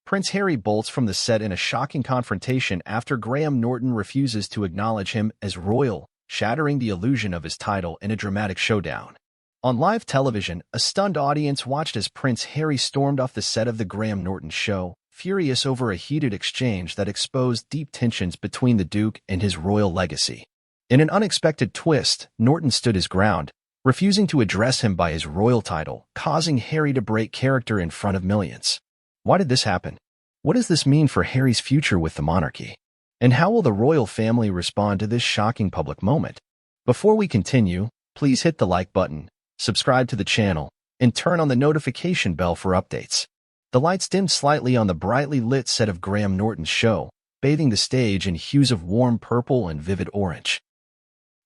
Prince Harry bolts from the set in a shocking confrontation after Graham Norton refuses to acknowledge him as royal, shattering the illusion of his title in a dramatic showdown. On live television, a stunned audience watched as Prince Harry stormed off the set of the Graham Norton show, furious over a heated exchange that exposed deep tensions between the Duke and his royal legacy. In an unexpected twist, Norton stood his ground, refusing to address him by his royal title, causing Harry to break character in front of millions. Why did this happen? What does this mean for Harry's future with the monarchy? And how will the royal family respond to this shocking public moment? Before we continue, please hit the like button, subscribe to the channel, and turn on the notification bell for updates. The lights dimmed slightly on the brightly lit set of Graham Norton's show, bathing the stage in hues of warm purple and vivid orange.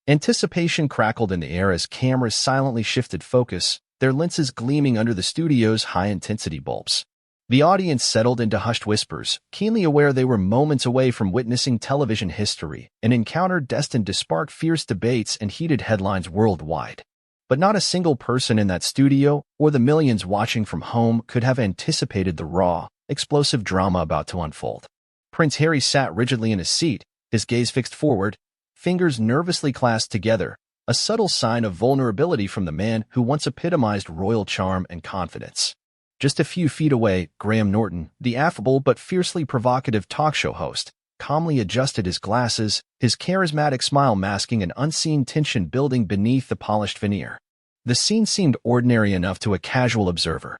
Anticipation crackled in the air as cameras silently shifted focus, their lenses gleaming under the studio's high-intensity bulbs. The audience settled into hushed whispers, keenly aware they were moments away from witnessing television history, an encounter destined to spark fierce debates and heated headlines worldwide. But not a single person in that studio, or the millions watching from home, could have anticipated the raw, explosive drama about to unfold. Prince Harry sat rigidly in his seat, his gaze fixed forward, fingers nervously clasped together, a subtle sign of vulnerability from the man who once epitomized royal charm and confidence. Just a few feet away, Graham Norton, the affable but fiercely provocative talk show host, calmly adjusted his glasses, his charismatic smile masking an unseen tension building beneath the polished veneer. The scene seemed ordinary enough to a casual observer.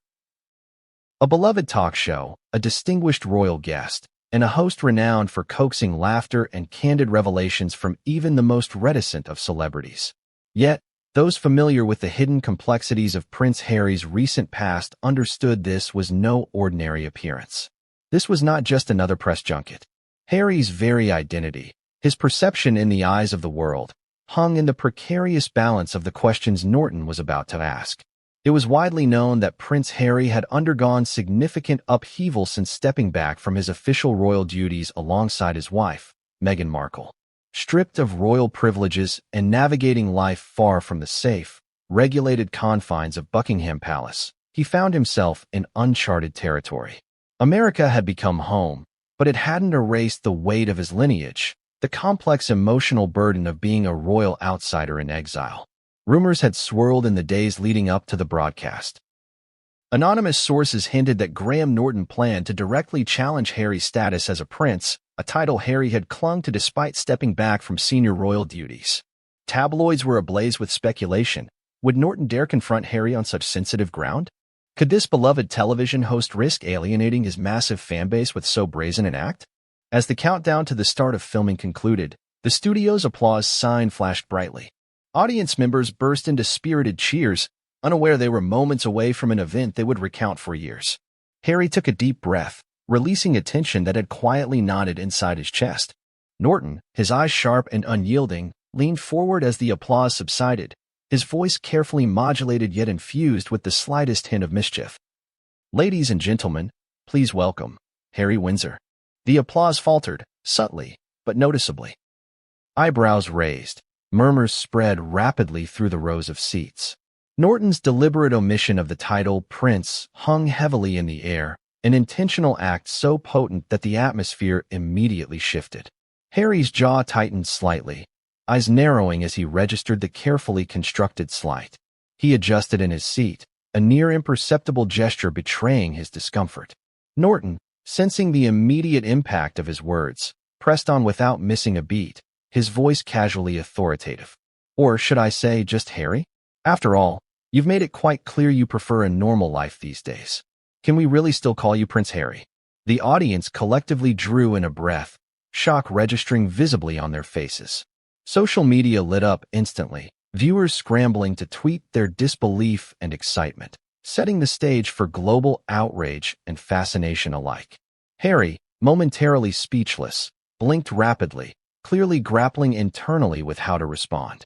A beloved talk show, a distinguished royal guest, and a host renowned for coaxing laughter and candid revelations from even the most reticent of celebrities. Yet, those familiar with the hidden complexities of Prince Harry's recent past understood this was no ordinary appearance. This was not just another press junket. Harry's very identity, his perception in the eyes of the world, hung in the precarious balance of the questions Norton was about to ask. It was widely known that Prince Harry had undergone significant upheaval since stepping back from his official royal duties alongside his wife, Meghan Markle. Stripped of royal privileges and navigating life far from the safe, regulated confines of Buckingham Palace, he found himself in uncharted territory. America had become home, but it hadn't erased the weight of his lineage, the complex emotional burden of being a royal outsider in exile. Rumors had swirled in the days leading up to the broadcast. Anonymous sources hinted that Graham Norton planned to directly challenge Harry's status as a prince, a title Harry had clung to despite stepping back from senior royal duties. Tabloids were ablaze with speculation. Would Norton dare confront Harry on such sensitive ground? Could this beloved television host risk alienating his massive fanbase with so brazen an act? As the countdown to the start of filming concluded, the studio's applause sign flashed brightly. Audience members burst into spirited cheers, unaware they were moments away from an event they would recount for years. Harry took a deep breath, releasing a tension that had quietly knotted inside his chest. Norton, his eyes sharp and unyielding, leaned forward as the applause subsided, his voice carefully modulated yet infused with the slightest hint of mischief. "Ladies and gentlemen, please welcome Harry Windsor." The applause faltered, subtly, but noticeably. Eyebrows raised, murmurs spread rapidly through the rows of seats. Norton's deliberate omission of the title Prince hung heavily in the air, an intentional act so potent that the atmosphere immediately shifted. Harry's jaw tightened slightly, eyes narrowing as he registered the carefully constructed slight. He adjusted in his seat, a near imperceptible gesture betraying his discomfort. Norton, sensing the immediate impact of his words, pressed on without missing a beat, his voice casually authoritative. "Or should I say just Harry? After all, you've made it quite clear you prefer a normal life these days. Can we really still call you Prince Harry?" The audience collectively drew in a breath, shock registering visibly on their faces. Social media lit up instantly, viewers scrambling to tweet their disbelief and excitement, setting the stage for global outrage and fascination alike. Harry, momentarily speechless, blinked rapidly, clearly grappling internally with how to respond.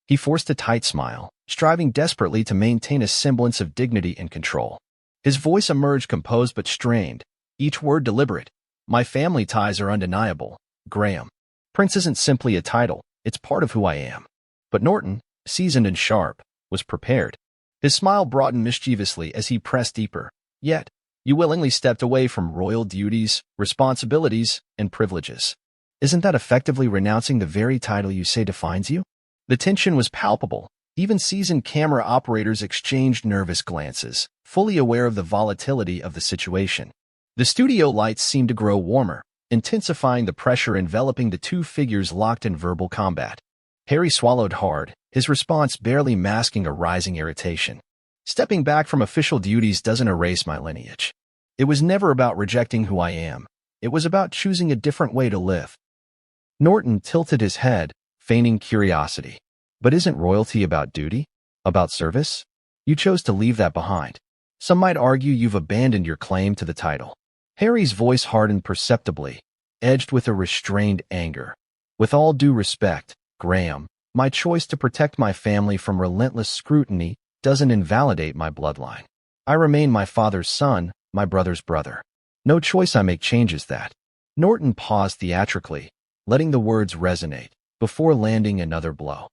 He forced a tight smile, striving desperately to maintain a semblance of dignity and control. His voice emerged composed but strained, each word deliberate. "My family ties are undeniable, Graham. Prince isn't simply a title, it's part of who I am." But Norton, seasoned and sharp, was prepared. His smile broadened mischievously as he pressed deeper. "Yet, You willingly stepped away from royal duties, responsibilities, and privileges. Isn't that effectively renouncing the very title you say defines you? The tension was palpable. Even seasoned camera operators exchanged nervous glances, fully aware of the volatility of the situation. The studio lights seemed to grow warmer, intensifying the pressure enveloping the two figures locked in verbal combat. Harry swallowed hard, his response barely masking a rising irritation. Stepping back from official duties doesn't erase my lineage. It was never about rejecting who I am. It was about choosing a different way to live. Norton tilted his head, feigning curiosity. But isn't royalty about duty? About service? You chose to leave that behind. Some might argue you've abandoned your claim to the title. Harry's voice hardened perceptibly, edged with a restrained anger. With all due respect, Graham, my choice to protect my family from relentless scrutiny doesn't invalidate my bloodline. I remain my father's son, my brother's brother. No choice I make changes that. Norton paused theatrically, letting the words resonate, before landing another blow.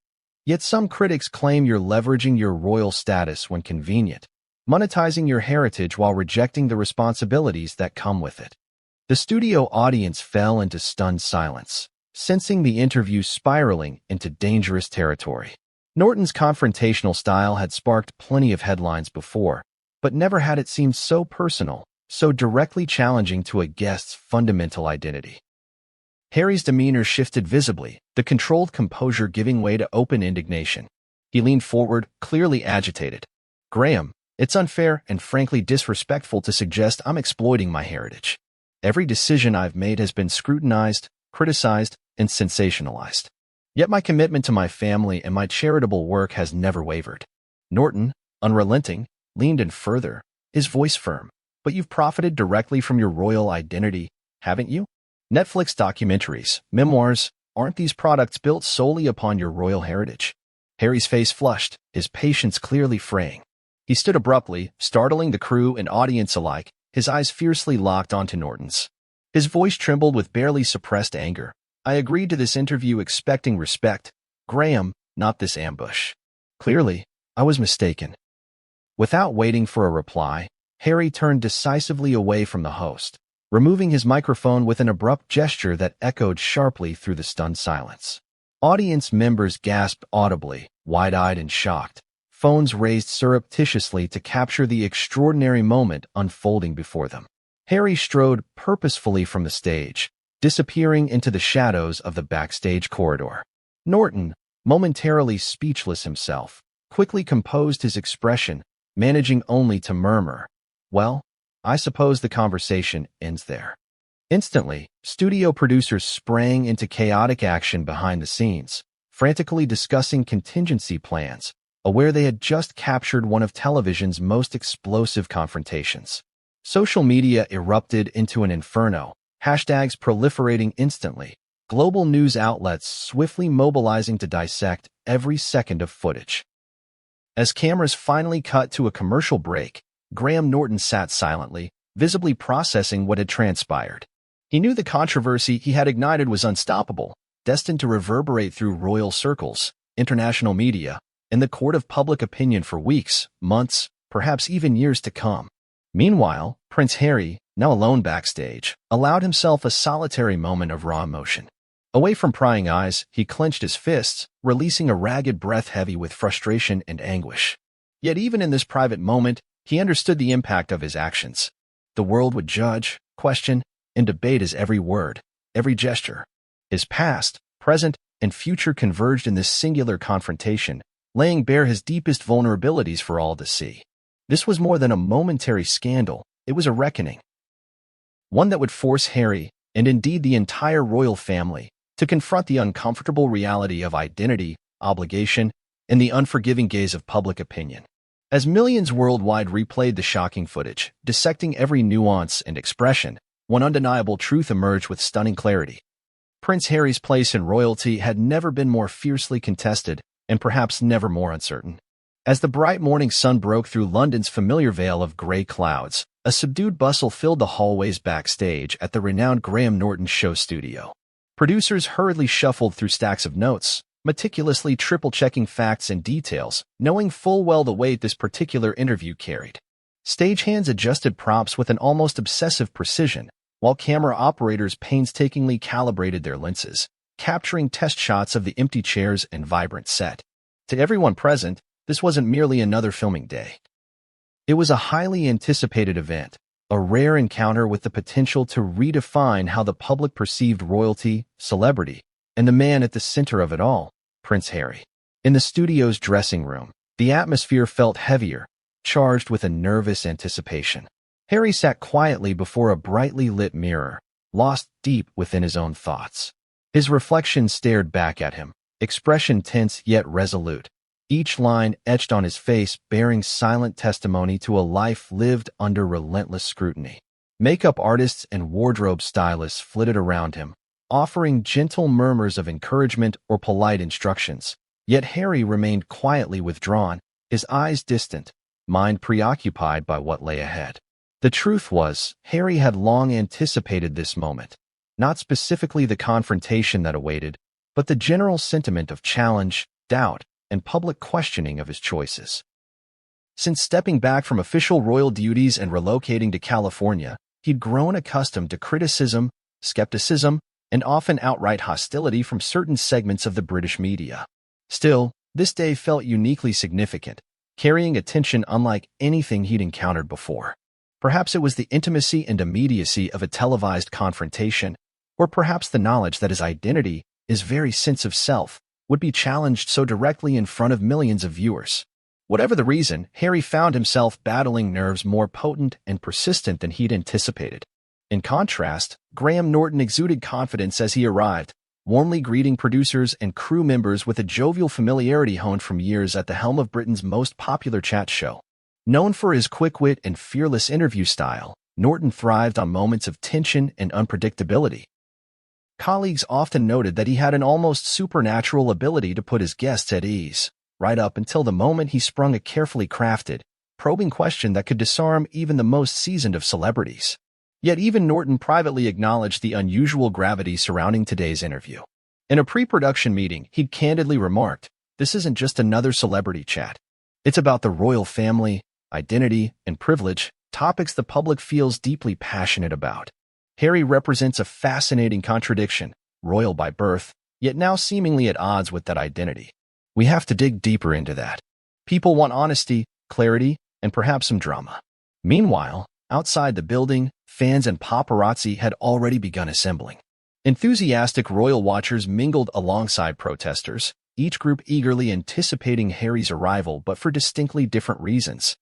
Yet some critics claim you're leveraging your royal status when convenient, monetizing your heritage while rejecting the responsibilities that come with it. The studio audience fell into stunned silence, sensing the interview spiraling into dangerous territory. Norton's confrontational style had sparked plenty of headlines before, but never had it seemed so personal, so directly challenging to a guest's fundamental identity. Harry's demeanor shifted visibly, the controlled composure giving way to open indignation. He leaned forward, clearly agitated. Graham, it's unfair and frankly disrespectful to suggest I'm exploiting my heritage. Every decision I've made has been scrutinized, criticized, and sensationalized. Yet my commitment to my family and my charitable work has never wavered. Norton, unrelenting, leaned in further, his voice firm. But you've profited directly from your royal identity, haven't you? Netflix documentaries, memoirs, aren't these products built solely upon your royal heritage? Harry's face flushed, his patience clearly fraying. He stood abruptly, startling the crew and audience alike, his eyes fiercely locked onto Norton's. His voice trembled with barely suppressed anger. I agreed to this interview expecting respect, Graham, not this ambush. Clearly, I was mistaken. Without waiting for a reply, Harry turned decisively away from the host, removing his microphone with an abrupt gesture that echoed sharply through the stunned silence. Audience members gasped audibly, wide-eyed and shocked, phones raised surreptitiously to capture the extraordinary moment unfolding before them. Harry strode purposefully from the stage, disappearing into the shadows of the backstage corridor. Norton, momentarily speechless himself, quickly composed his expression, managing only to murmur, "Well, I suppose the conversation ends there." Instantly, studio producers sprang into chaotic action behind the scenes, frantically discussing contingency plans, aware they had just captured one of television's most explosive confrontations. Social media erupted into an inferno, hashtags proliferating instantly, global news outlets swiftly mobilizing to dissect every second of footage. As cameras finally cut to a commercial break, Graham Norton sat silently, visibly processing what had transpired. He knew the controversy he had ignited was unstoppable, destined to reverberate through royal circles, international media, and the court of public opinion for weeks, months, perhaps even years to come. Meanwhile, Prince Harry, now alone backstage, allowed himself a solitary moment of raw emotion. Away from prying eyes, he clenched his fists, releasing a ragged breath heavy with frustration and anguish. Yet even in this private moment, he understood the impact of his actions. The world would judge, question, and debate his every word, every gesture. His past, present, and future converged in this singular confrontation, laying bare his deepest vulnerabilities for all to see. This was more than a momentary scandal, it was a reckoning. One that would force Harry, and indeed the entire royal family, to confront the uncomfortable reality of identity, obligation, and the unforgiving gaze of public opinion. As millions worldwide replayed the shocking footage, dissecting every nuance and expression, one undeniable truth emerged with stunning clarity. Prince Harry's place in royalty had never been more fiercely contested, and perhaps never more uncertain. As the bright morning sun broke through London's familiar veil of gray clouds, a subdued bustle filled the hallways backstage at the renowned Graham Norton show studio. Producers hurriedly shuffled through stacks of notes, meticulously triple-checking facts and details, knowing full well the weight this particular interview carried. Stagehands adjusted props with an almost obsessive precision, while camera operators painstakingly calibrated their lenses, capturing test shots of the empty chairs and vibrant set. To everyone present, this wasn't merely another filming day. It was a highly anticipated event, a rare encounter with the potential to redefine how the public perceived royalty, celebrity, and the man at the center of it all, Prince Harry. In the studio's dressing room, the atmosphere felt heavier, charged with a nervous anticipation. Harry sat quietly before a brightly lit mirror, lost deep within his own thoughts. His reflection stared back at him, expression tense yet resolute, each line etched on his face bearing silent testimony to a life lived under relentless scrutiny. Makeup artists and wardrobe stylists flitted around him, offering gentle murmurs of encouragement or polite instructions. Yet Harry remained quietly withdrawn, his eyes distant, mind preoccupied by what lay ahead. The truth was, Harry had long anticipated this moment, not specifically the confrontation that awaited, but the general sentiment of challenge, doubt, and public questioning of his choices. Since stepping back from official royal duties and relocating to California, he'd grown accustomed to criticism, skepticism, and often outright hostility from certain segments of the British media. Still, this day felt uniquely significant, carrying a tension unlike anything he'd encountered before. Perhaps it was the intimacy and immediacy of a televised confrontation, or perhaps the knowledge that his identity, his very sense of self, would be challenged so directly in front of millions of viewers. Whatever the reason, Harry found himself battling nerves more potent and persistent than he'd anticipated. In contrast, Graham Norton exuded confidence as he arrived, warmly greeting producers and crew members with a jovial familiarity honed from years at the helm of Britain's most popular chat show. Known for his quick wit and fearless interview style, Norton thrived on moments of tension and unpredictability. Colleagues often noted that he had an almost supernatural ability to put his guests at ease, right up until the moment he sprung a carefully crafted, probing question that could disarm even the most seasoned of celebrities. Yet even Norton privately acknowledged the unusual gravity surrounding today's interview. In a pre-production meeting, he'd candidly remarked, "This isn't just another celebrity chat. It's about the royal family, identity, and privilege, topics the public feels deeply passionate about." Harry represents a fascinating contradiction, royal by birth, yet now seemingly at odds with that identity. We have to dig deeper into that. People want honesty, clarity, and perhaps some drama. Meanwhile, outside the building, fans and paparazzi had already begun assembling. Enthusiastic royal watchers mingled alongside protesters, each group eagerly anticipating Harry's arrival but for distinctly different reasons.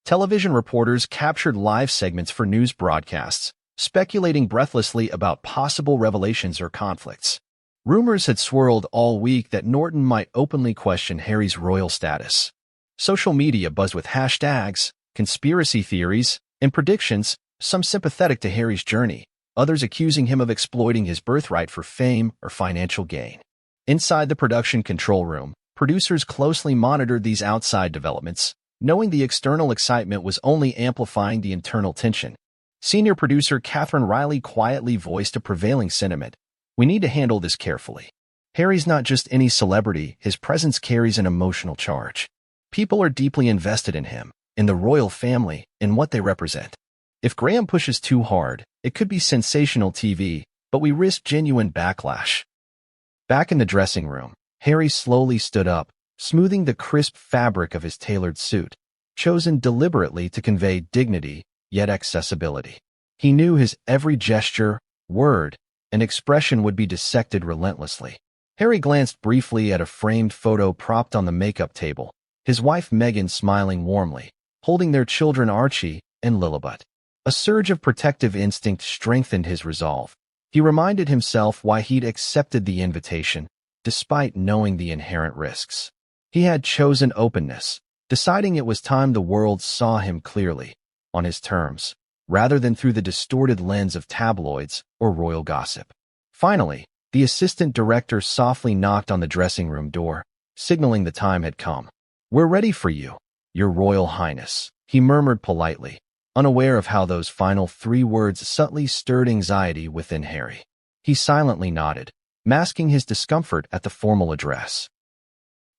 Television reporters captured live segments for news broadcasts, speculating breathlessly about possible revelations or conflicts. Rumors had swirled all week that Norton might openly question Harry's royal status. Social media buzzed with hashtags, conspiracy theories, and predictions, some sympathetic to Harry's journey, others accusing him of exploiting his birthright for fame or financial gain. Inside the production control room, producers closely monitored these outside developments, knowing the external excitement was only amplifying the internal tension. Senior producer Catherine Riley quietly voiced a prevailing sentiment: "We need to handle this carefully. Harry's not just any celebrity, his presence carries an emotional charge. People are deeply invested in him, in the royal family, in what they represent. If Graham pushes too hard, it could be sensational TV, but we risk genuine backlash." Back in the dressing room, Harry slowly stood up, smoothing the crisp fabric of his tailored suit, chosen deliberately to convey dignity, yet accessibility. He knew his every gesture, word, and expression would be dissected relentlessly. Harry glanced briefly at a framed photo propped on the makeup table, his wife Meghan smiling warmly, holding their children Archie and Lilibet. A surge of protective instinct strengthened his resolve. He reminded himself why he'd accepted the invitation, despite knowing the inherent risks. He had chosen openness, deciding it was time the world saw him clearly, on his terms, rather than through the distorted lens of tabloids or royal gossip. Finally, the assistant director softly knocked on the dressing room door, signaling the time had come. "We're ready for you, Your Royal Highness," he murmured politely, unaware of how those final 3 words subtly stirred anxiety within Harry. He silently nodded, masking his discomfort at the formal address.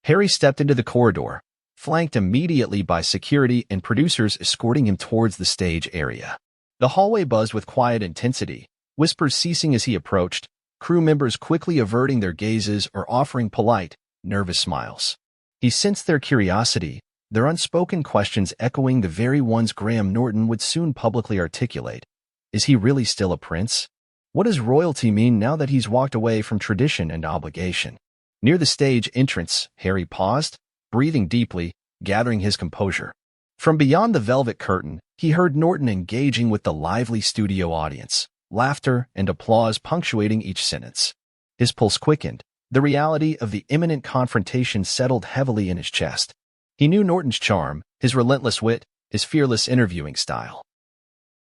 Harry stepped into the corridor, flanked immediately by security and producers escorting him towards the stage area. The hallway buzzed with quiet intensity, whispers ceasing as he approached, crew members quickly averting their gazes or offering polite, nervous smiles. He sensed their curiosity, their unspoken questions echoing the very ones Graham Norton would soon publicly articulate. Is he really still a prince? What does royalty mean now that he's walked away from tradition and obligation? Near the stage entrance, Harry paused, breathing deeply, gathering his composure. From beyond the velvet curtain, he heard Norton engaging with the lively studio audience, laughter and applause punctuating each sentence. His pulse quickened. The reality of the imminent confrontation settled heavily in his chest. He knew Norton's charm, his relentless wit, his fearless interviewing style.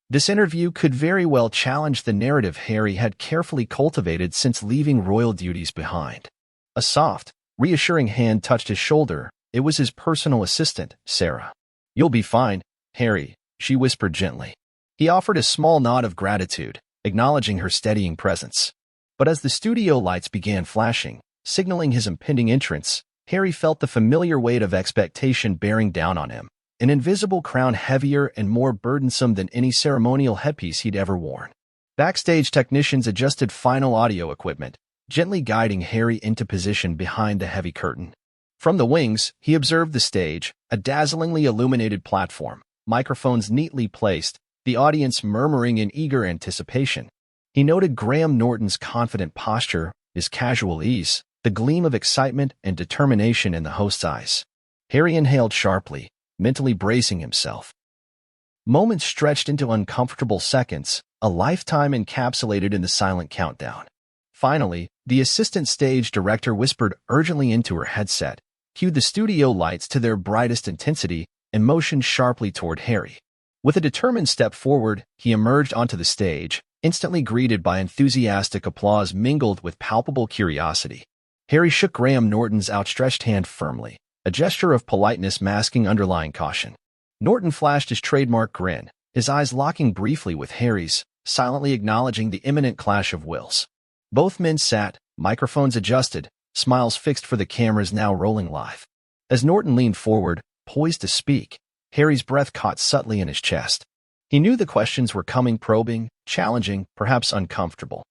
This interview could very well challenge the narrative Harry had carefully cultivated since leaving royal duties behind. A soft, reassuring hand touched his shoulder. It was his personal assistant, Sarah. "You'll be fine, Harry," she whispered gently. He offered a small nod of gratitude, acknowledging her steadying presence. But as the studio lights began flashing, signaling his impending entrance, Harry felt the familiar weight of expectation bearing down on him, an invisible crown heavier and more burdensome than any ceremonial headpiece he'd ever worn. Backstage technicians adjusted final audio equipment, gently guiding Harry into position behind the heavy curtain. From the wings, he observed the stage, a dazzlingly illuminated platform, microphones neatly placed, the audience murmuring in eager anticipation. He noted Graham Norton's confident posture, his casual ease, the gleam of excitement and determination in the host's eyes. Harry inhaled sharply, mentally bracing himself. Moments stretched into uncomfortable seconds, a lifetime encapsulated in the silent countdown. Finally, the assistant stage director whispered urgently into her headset, cued the studio lights to their brightest intensity, and motioned sharply toward Harry. With a determined step forward, he emerged onto the stage, instantly greeted by enthusiastic applause mingled with palpable curiosity. Harry shook Graham Norton's outstretched hand firmly, a gesture of politeness masking underlying caution. Norton flashed his trademark grin, his eyes locking briefly with Harry's, silently acknowledging the imminent clash of wills. Both men sat, microphones adjusted, smiles fixed for the cameras now rolling live. As Norton leaned forward, poised to speak, Harry's breath caught subtly in his chest. He knew the questions were coming, probing, challenging, perhaps uncomfortable.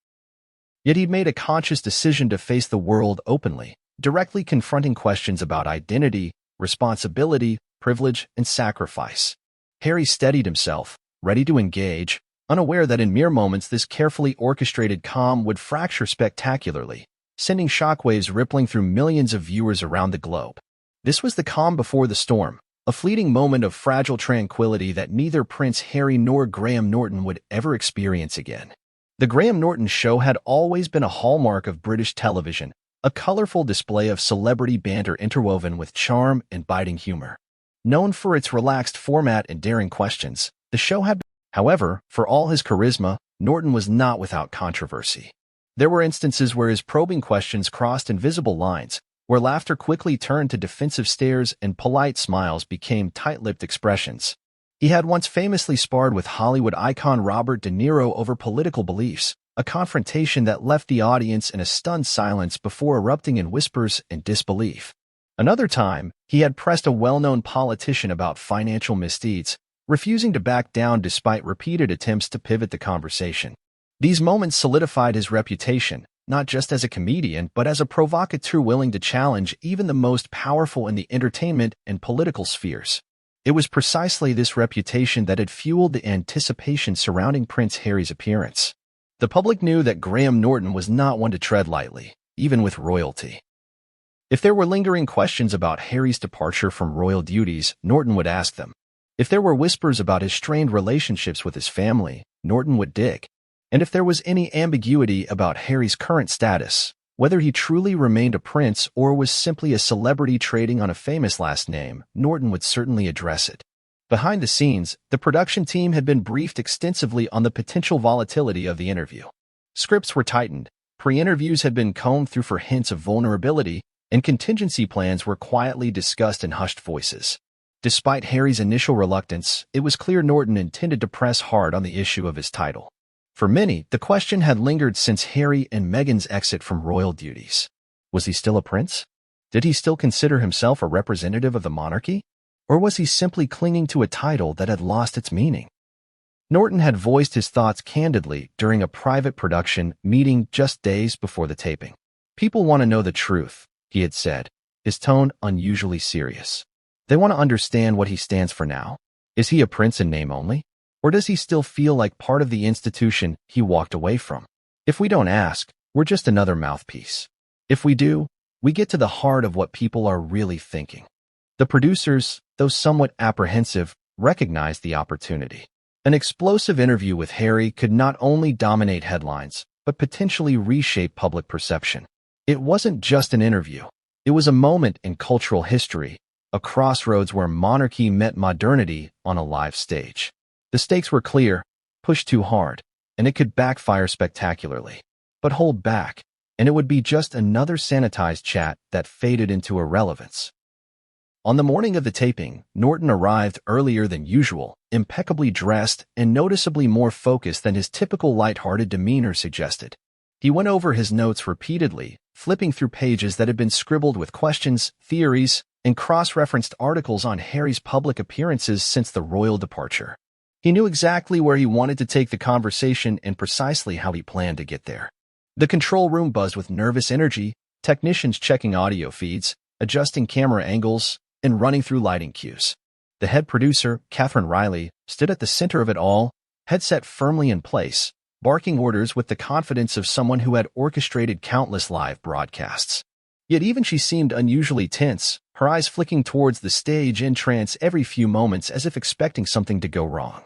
Yet he'd made a conscious decision to face the world openly, directly confronting questions about identity, responsibility, privilege, and sacrifice. Harry steadied himself, ready to engage, unaware that in mere moments this carefully orchestrated calm would fracture spectacularly, sending shockwaves rippling through millions of viewers around the globe. This was the calm before the storm, a fleeting moment of fragile tranquility that neither Prince Harry nor Graham Norton would ever experience again. The Graham Norton Show had always been a hallmark of British television, a colorful display of celebrity banter interwoven with charm and biting humor. Known for its relaxed format and daring questions, the show had been. However, for all his charisma, Norton was not without controversy. There were instances where his probing questions crossed invisible lines, where laughter quickly turned to defensive stares and polite smiles became tight-lipped expressions. He had once famously sparred with Hollywood icon Robert De Niro over political beliefs, a confrontation that left the audience in a stunned silence before erupting in whispers and disbelief. Another time, he had pressed a well-known politician about financial misdeeds, refusing to back down despite repeated attempts to pivot the conversation. These moments solidified his reputation, not just as a comedian but as a provocateur willing to challenge even the most powerful in the entertainment and political spheres. It was precisely this reputation that had fueled the anticipation surrounding Prince Harry's appearance. The public knew that Graham Norton was not one to tread lightly, even with royalty. If there were lingering questions about Harry's departure from royal duties, Norton would ask them. If there were whispers about his strained relationships with his family, Norton would dig. And if there was any ambiguity about Harry's current status, whether he truly remained a prince or was simply a celebrity trading on a famous last name, Norton would certainly address it. Behind the scenes, the production team had been briefed extensively on the potential volatility of the interview. Scripts were tightened, pre-interviews had been combed through for hints of vulnerability, and contingency plans were quietly discussed in hushed voices. Despite Harry's initial reluctance, it was clear Norton intended to press hard on the issue of his title. For many, the question had lingered since Harry and Meghan's exit from royal duties. Was he still a prince? Did he still consider himself a representative of the monarchy? Or was he simply clinging to a title that had lost its meaning? Norton had voiced his thoughts candidly during a private production meeting just days before the taping. "People want to know the truth," he had said, his tone unusually serious. "They want to understand what he stands for now. Is he a prince in name only? Or does he still feel like part of the institution he walked away from? If we don't ask, we're just another mouthpiece. If we do, we get to the heart of what people are really thinking." The producers, though somewhat apprehensive, recognized the opportunity. An explosive interview with Harry could not only dominate headlines, but potentially reshape public perception. It wasn't just an interview. It was a moment in cultural history, a crossroads where monarchy met modernity on a live stage. The stakes were clear: push too hard, and it could backfire spectacularly. But hold back, and it would be just another sanitized chat that faded into irrelevance. On the morning of the taping, Norton arrived earlier than usual, impeccably dressed and noticeably more focused than his typical light-hearted demeanor suggested. He went over his notes repeatedly, flipping through pages that had been scribbled with questions, theories, and cross-referenced articles on Harry's public appearances since the royal departure. He knew exactly where he wanted to take the conversation and precisely how he planned to get there. The control room buzzed with nervous energy, technicians checking audio feeds, adjusting camera angles, and running through lighting cues. The head producer, Catherine Riley, stood at the center of it all, headset firmly in place, barking orders with the confidence of someone who had orchestrated countless live broadcasts. Yet even she seemed unusually tense, her eyes flicking towards the stage in trance every few moments as if expecting something to go wrong.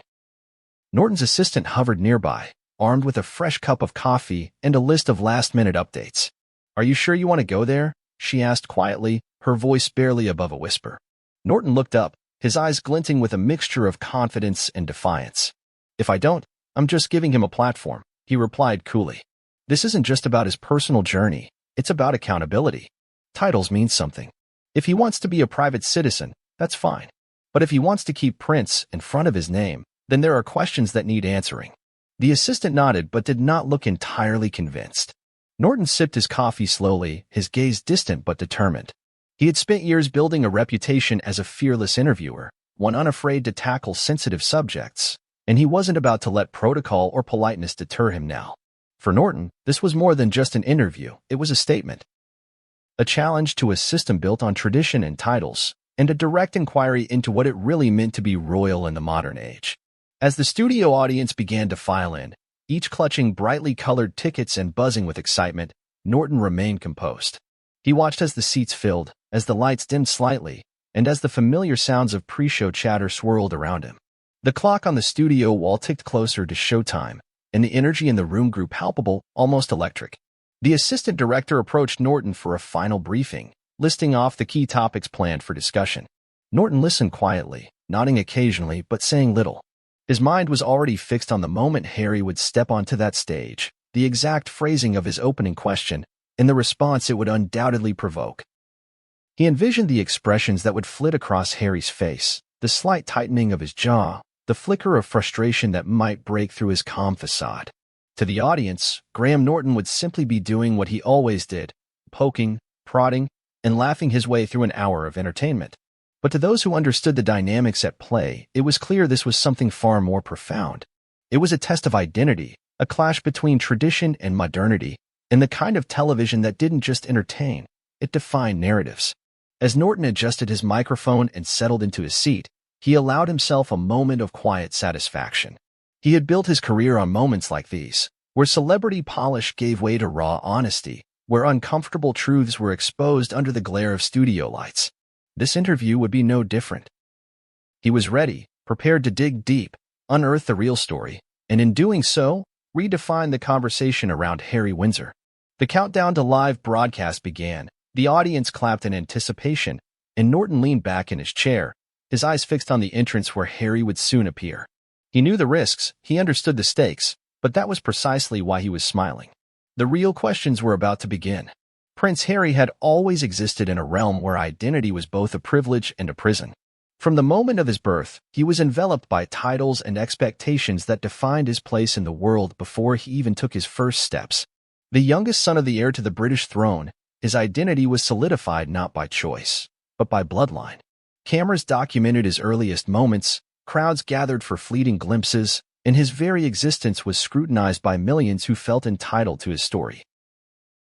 Norton's assistant hovered nearby, armed with a fresh cup of coffee and a list of last-minute updates. "Are you sure you want to go there?" she asked quietly, her voice barely above a whisper. Norton looked up, his eyes glinting with a mixture of confidence and defiance. "If I don't, I'm just giving him a platform," he replied coolly. "This isn't just about his personal journey, it's about accountability. Titles mean something. If he wants to be a private citizen, that's fine. But if he wants to keep Prince in front of his name, then there are questions that need answering." The assistant nodded but did not look entirely convinced. Norton sipped his coffee slowly, his gaze distant but determined. He had spent years building a reputation as a fearless interviewer, one unafraid to tackle sensitive subjects, and he wasn't about to let protocol or politeness deter him now. For Norton, this was more than just an interview, it was a statement. A challenge to a system built on tradition and titles, and a direct inquiry into what it really meant to be royal in the modern age. As the studio audience began to file in, each clutching brightly colored tickets and buzzing with excitement, Norton remained composed. He watched as the seats filled, as the lights dimmed slightly, and as the familiar sounds of pre-show chatter swirled around him. The clock on the studio wall ticked closer to showtime, and the energy in the room grew palpable, almost electric. The assistant director approached Norton for a final briefing, listing off the key topics planned for discussion. Norton listened quietly, nodding occasionally but saying little. His mind was already fixed on the moment Harry would step onto that stage, the exact phrasing of his opening question, and the response it would undoubtedly provoke. He envisioned the expressions that would flit across Harry's face, the slight tightening of his jaw, the flicker of frustration that might break through his calm facade. To the audience, Graham Norton would simply be doing what he always did, poking, prodding, and laughing his way through an hour of entertainment. But to those who understood the dynamics at play, it was clear this was something far more profound. It was a test of identity, a clash between tradition and modernity, and the kind of television that didn't just entertain, it defined narratives. As Norton adjusted his microphone and settled into his seat, he allowed himself a moment of quiet satisfaction. He had built his career on moments like these, where celebrity polish gave way to raw honesty, where uncomfortable truths were exposed under the glare of studio lights. This interview would be no different. He was ready, prepared to dig deep, unearth the real story, and in doing so, redefine the conversation around Harry Windsor. The countdown to live broadcast began, the audience clapped in anticipation, and Norton leaned back in his chair, his eyes fixed on the entrance where Harry would soon appear. He knew the risks, he understood the stakes, but that was precisely why he was smiling. The real questions were about to begin. Prince Harry had always existed in a realm where identity was both a privilege and a prison. From the moment of his birth, he was enveloped by titles and expectations that defined his place in the world before he even took his first steps. The youngest son of the heir to the British throne, his identity was solidified not by choice, but by bloodline. Cameras documented his earliest moments, crowds gathered for fleeting glimpses, and his very existence was scrutinized by millions who felt entitled to his story.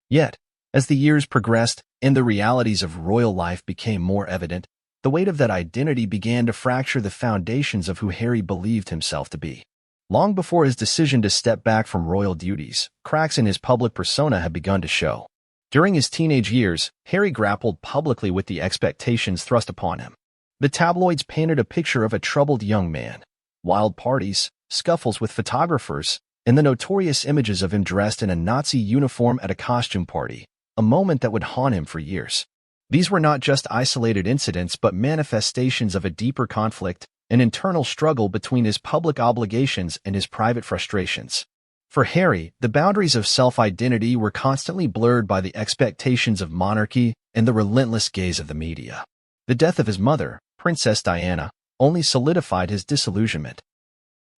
Yet, as the years progressed and the realities of royal life became more evident, the weight of that identity began to fracture the foundations of who Harry believed himself to be. Long before his decision to step back from royal duties, cracks in his public persona had begun to show. During his teenage years, Harry grappled publicly with the expectations thrust upon him. The tabloids painted a picture of a troubled young man. Wild parties, scuffles with photographers, and the notorious images of him dressed in a Nazi uniform at a costume party, a moment that would haunt him for years. These were not just isolated incidents but manifestations of a deeper conflict, an internal struggle between his public obligations and his private frustrations. For Harry, the boundaries of self-identity were constantly blurred by the expectations of monarchy and the relentless gaze of the media. The death of his mother, Princess Diana, only solidified his disillusionment.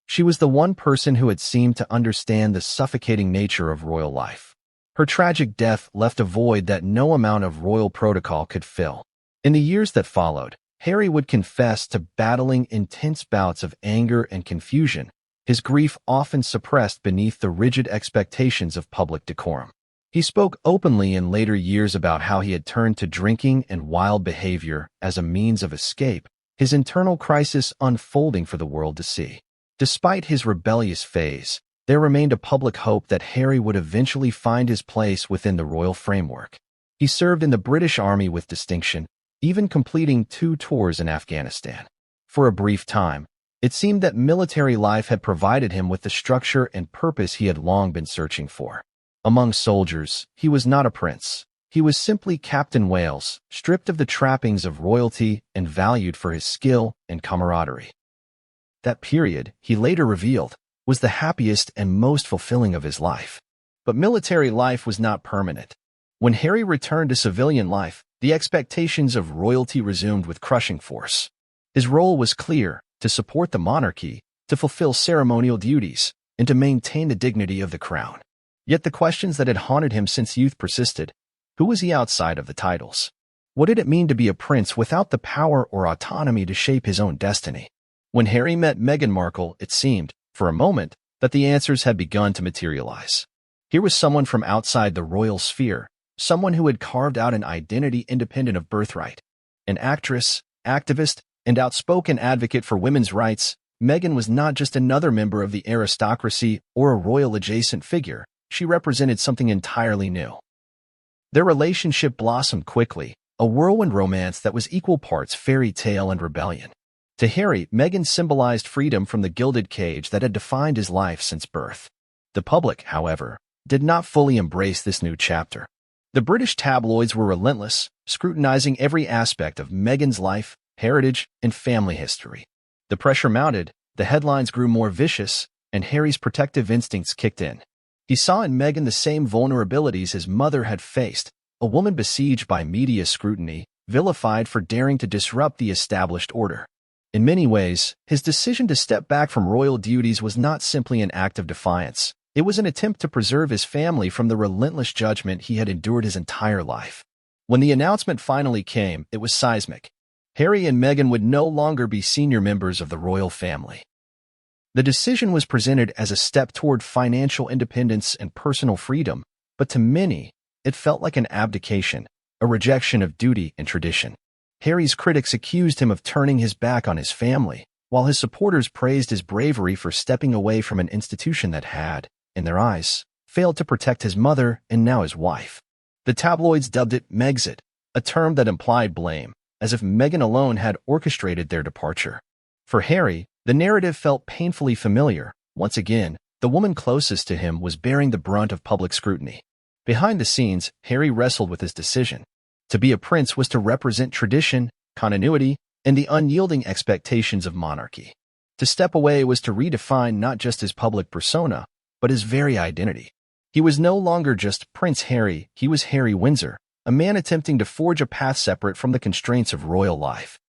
She was the one person who had seemed to understand the suffocating nature of royal life. Her tragic death left a void that no amount of royal protocol could fill. In the years that followed, Harry would confess to battling intense bouts of anger and confusion, his grief often suppressed beneath the rigid expectations of public decorum. He spoke openly in later years about how he had turned to drinking and wild behavior as a means of escape, his internal crisis unfolding for the world to see. Despite his rebellious phase, there remained a public hope that Harry would eventually find his place within the royal framework. He served in the British Army with distinction, even completing 2 tours in Afghanistan. For a brief time, it seemed that military life had provided him with the structure and purpose he had long been searching for. Among soldiers, he was not a prince. He was simply Captain Wales, stripped of the trappings of royalty and valued for his skill and camaraderie. That period, he later revealed, was the happiest and most fulfilling of his life. But military life was not permanent. When Harry returned to civilian life, the expectations of royalty resumed with crushing force. His role was clear: to support the monarchy, to fulfill ceremonial duties, and to maintain the dignity of the crown. Yet the questions that had haunted him since youth persisted. Who was he outside of the titles? What did it mean to be a prince without the power or autonomy to shape his own destiny? When Harry met Meghan Markle, it seemed, for a moment, that the answers had begun to materialize. Here was someone from outside the royal sphere, someone who had carved out an identity independent of birthright. An actress, activist, and outspoken advocate for women's rights, Meghan was not just another member of the aristocracy or a royal-adjacent figure. She represented something entirely new. Their relationship blossomed quickly, a whirlwind romance that was equal parts fairy tale and rebellion. To Harry, Meghan symbolized freedom from the gilded cage that had defined his life since birth. The public, however, did not fully embrace this new chapter. The British tabloids were relentless, scrutinizing every aspect of Meghan's life, heritage, and family history. The pressure mounted, the headlines grew more vicious, and Harry's protective instincts kicked in. He saw in Meghan the same vulnerabilities his mother had faced, a woman besieged by media scrutiny, vilified for daring to disrupt the established order. In many ways, his decision to step back from royal duties was not simply an act of defiance. It was an attempt to preserve his family from the relentless judgment he had endured his entire life. When the announcement finally came, it was seismic. Harry and Meghan would no longer be senior members of the royal family. The decision was presented as a step toward financial independence and personal freedom, but to many, it felt like an abdication, a rejection of duty and tradition. Harry's critics accused him of turning his back on his family, while his supporters praised his bravery for stepping away from an institution that had, in their eyes, failed to protect his mother and now his wife. The tabloids dubbed it Megxit, a term that implied blame, as if Meghan alone had orchestrated their departure. For Harry, the narrative felt painfully familiar. Once again, the woman closest to him was bearing the brunt of public scrutiny. Behind the scenes, Harry wrestled with his decision. To be a prince was to represent tradition, continuity, and the unyielding expectations of monarchy. To step away was to redefine not just his public persona, but his very identity. He was no longer just Prince Harry, he was Harry Windsor, a man attempting to forge a path separate from the constraints of royal life.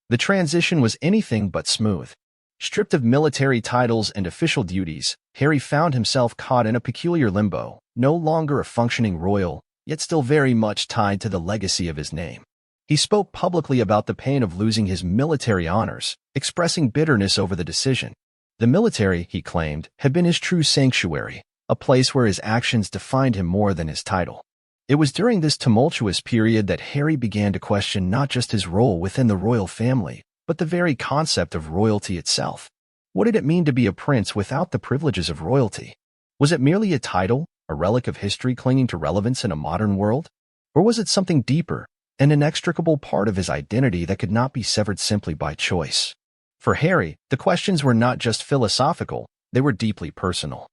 The transition was anything but smooth. Stripped of military titles and official duties, Harry found himself caught in a peculiar limbo, no longer a functioning royal, yet still very much tied to the legacy of his name. He spoke publicly about the pain of losing his military honors, expressing bitterness over the decision. The military, he claimed, had been his true sanctuary, a place where his actions defined him more than his title. It was during this tumultuous period that Harry began to question not just his role within the royal family, but the very concept of royalty itself. What did it mean to be a prince without the privileges of royalty? Was it merely a title, a relic of history clinging to relevance in a modern world? Or was it something deeper, an inextricable part of his identity that could not be severed simply by choice? For Harry, the questions were not just philosophical, they were deeply personal.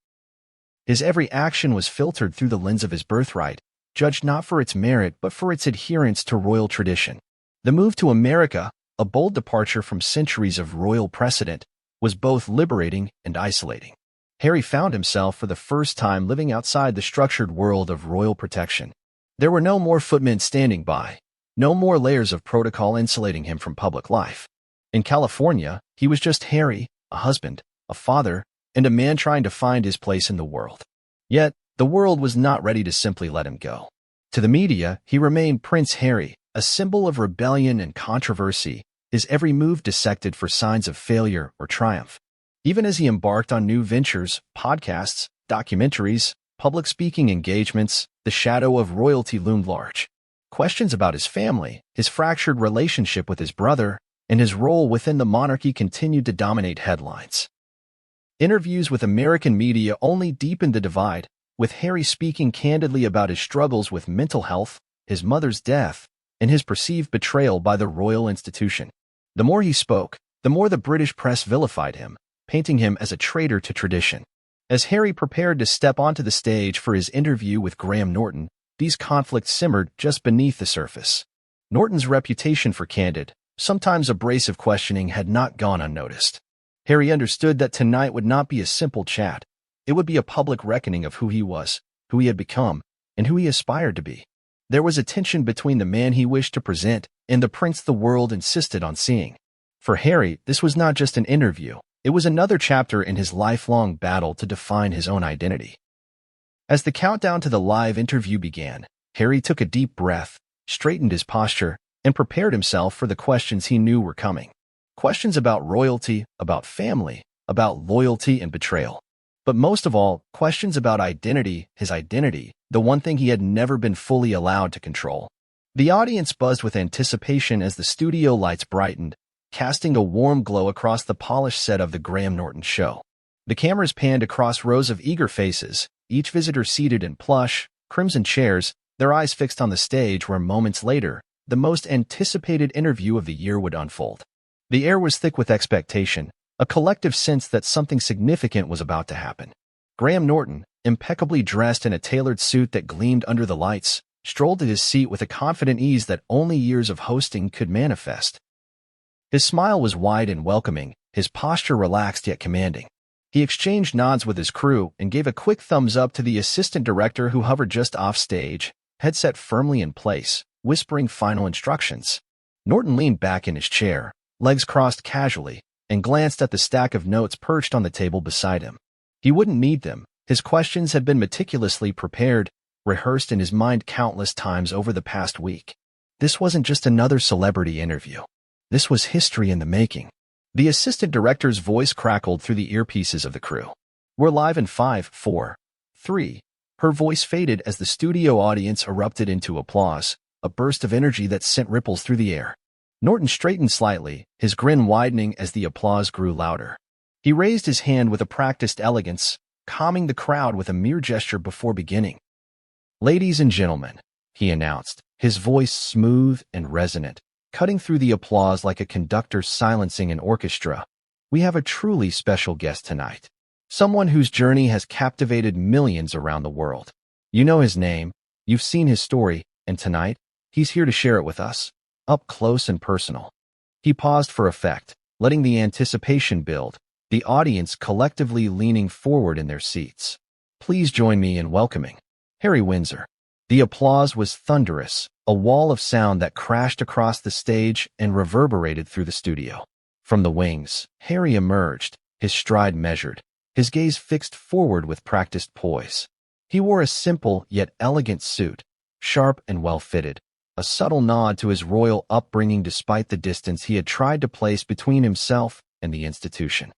His every action was filtered through the lens of his birthright, judged not for its merit but for its adherence to royal tradition. The move to America, a bold departure from centuries of royal precedent, was both liberating and isolating. Harry found himself for the first time living outside the structured world of royal protection. There were no more footmen standing by, no more layers of protocol insulating him from public life. In California, he was just Harry, a husband, a father, and a man trying to find his place in the world. Yet, the world was not ready to simply let him go. To the media, he remained Prince Harry, a symbol of rebellion and controversy, his every move dissected for signs of failure or triumph. Even as he embarked on new ventures, podcasts, documentaries, public speaking engagements, the shadow of royalty loomed large. Questions about his family, his fractured relationship with his brother, and his role within the monarchy continued to dominate headlines. Interviews with American media only deepened the divide, with Harry speaking candidly about his struggles with mental health, his mother's death, and his perceived betrayal by the royal institution. The more he spoke, the more the British press vilified him, painting him as a traitor to tradition. As Harry prepared to step onto the stage for his interview with Graham Norton, these conflicts simmered just beneath the surface. Norton's reputation for candid, sometimes abrasive questioning had not gone unnoticed. Harry understood that tonight would not be a simple chat. It would be a public reckoning of who he was, who he had become, and who he aspired to be. There was a tension between the man he wished to present and the prince the world insisted on seeing. For Harry, this was not just an interview. It was another chapter in his lifelong battle to define his own identity. As the countdown to the live interview began, Harry took a deep breath, straightened his posture, and prepared himself for the questions he knew were coming. Questions about royalty, about family, about loyalty and betrayal. But most of all, questions about identity, his identity, the one thing he had never been fully allowed to control. The audience buzzed with anticipation as the studio lights brightened, casting a warm glow across the polished set of the Graham Norton show. The cameras panned across rows of eager faces, each visitor seated in plush, crimson chairs, their eyes fixed on the stage where moments later, the most anticipated interview of the year would unfold. The air was thick with expectation, a collective sense that something significant was about to happen. Graham Norton, impeccably dressed in a tailored suit that gleamed under the lights, strolled to his seat with a confident ease that only years of hosting could manifest. His smile was wide and welcoming, his posture relaxed yet commanding. He exchanged nods with his crew and gave a quick thumbs up to the assistant director who hovered just off stage, headset firmly in place, whispering final instructions. Norton leaned back in his chair, legs crossed casually, and glanced at the stack of notes perched on the table beside him. He wouldn't need them. His questions had been meticulously prepared, rehearsed in his mind countless times over the past week. This wasn't just another celebrity interview. This was history in the making. The assistant director's voice crackled through the earpieces of the crew. "We're live in 5, 4, 3. Her voice faded as the studio audience erupted into applause, a burst of energy that sent ripples through the air. Norton straightened slightly, his grin widening as the applause grew louder. He raised his hand with a practiced elegance, calming the crowd with a mere gesture before beginning. "Ladies and gentlemen," he announced, his voice smooth and resonant, cutting through the applause like a conductor silencing an orchestra. "We have a truly special guest tonight. Someone whose journey has captivated millions around the world. You know his name, you've seen his story, and tonight, he's here to share it with us, up close and personal." He paused for effect, letting the anticipation build, the audience collectively leaning forward in their seats. "Please join me in welcoming Harry Windsor." The applause was thunderous, a wall of sound that crashed across the stage and reverberated through the studio. From the wings, Harry emerged, his stride measured, his gaze fixed forward with practiced poise. He wore a simple yet elegant suit, sharp and well-fitted, a subtle nod to his royal upbringing despite the distance he had tried to place between himself and the institution.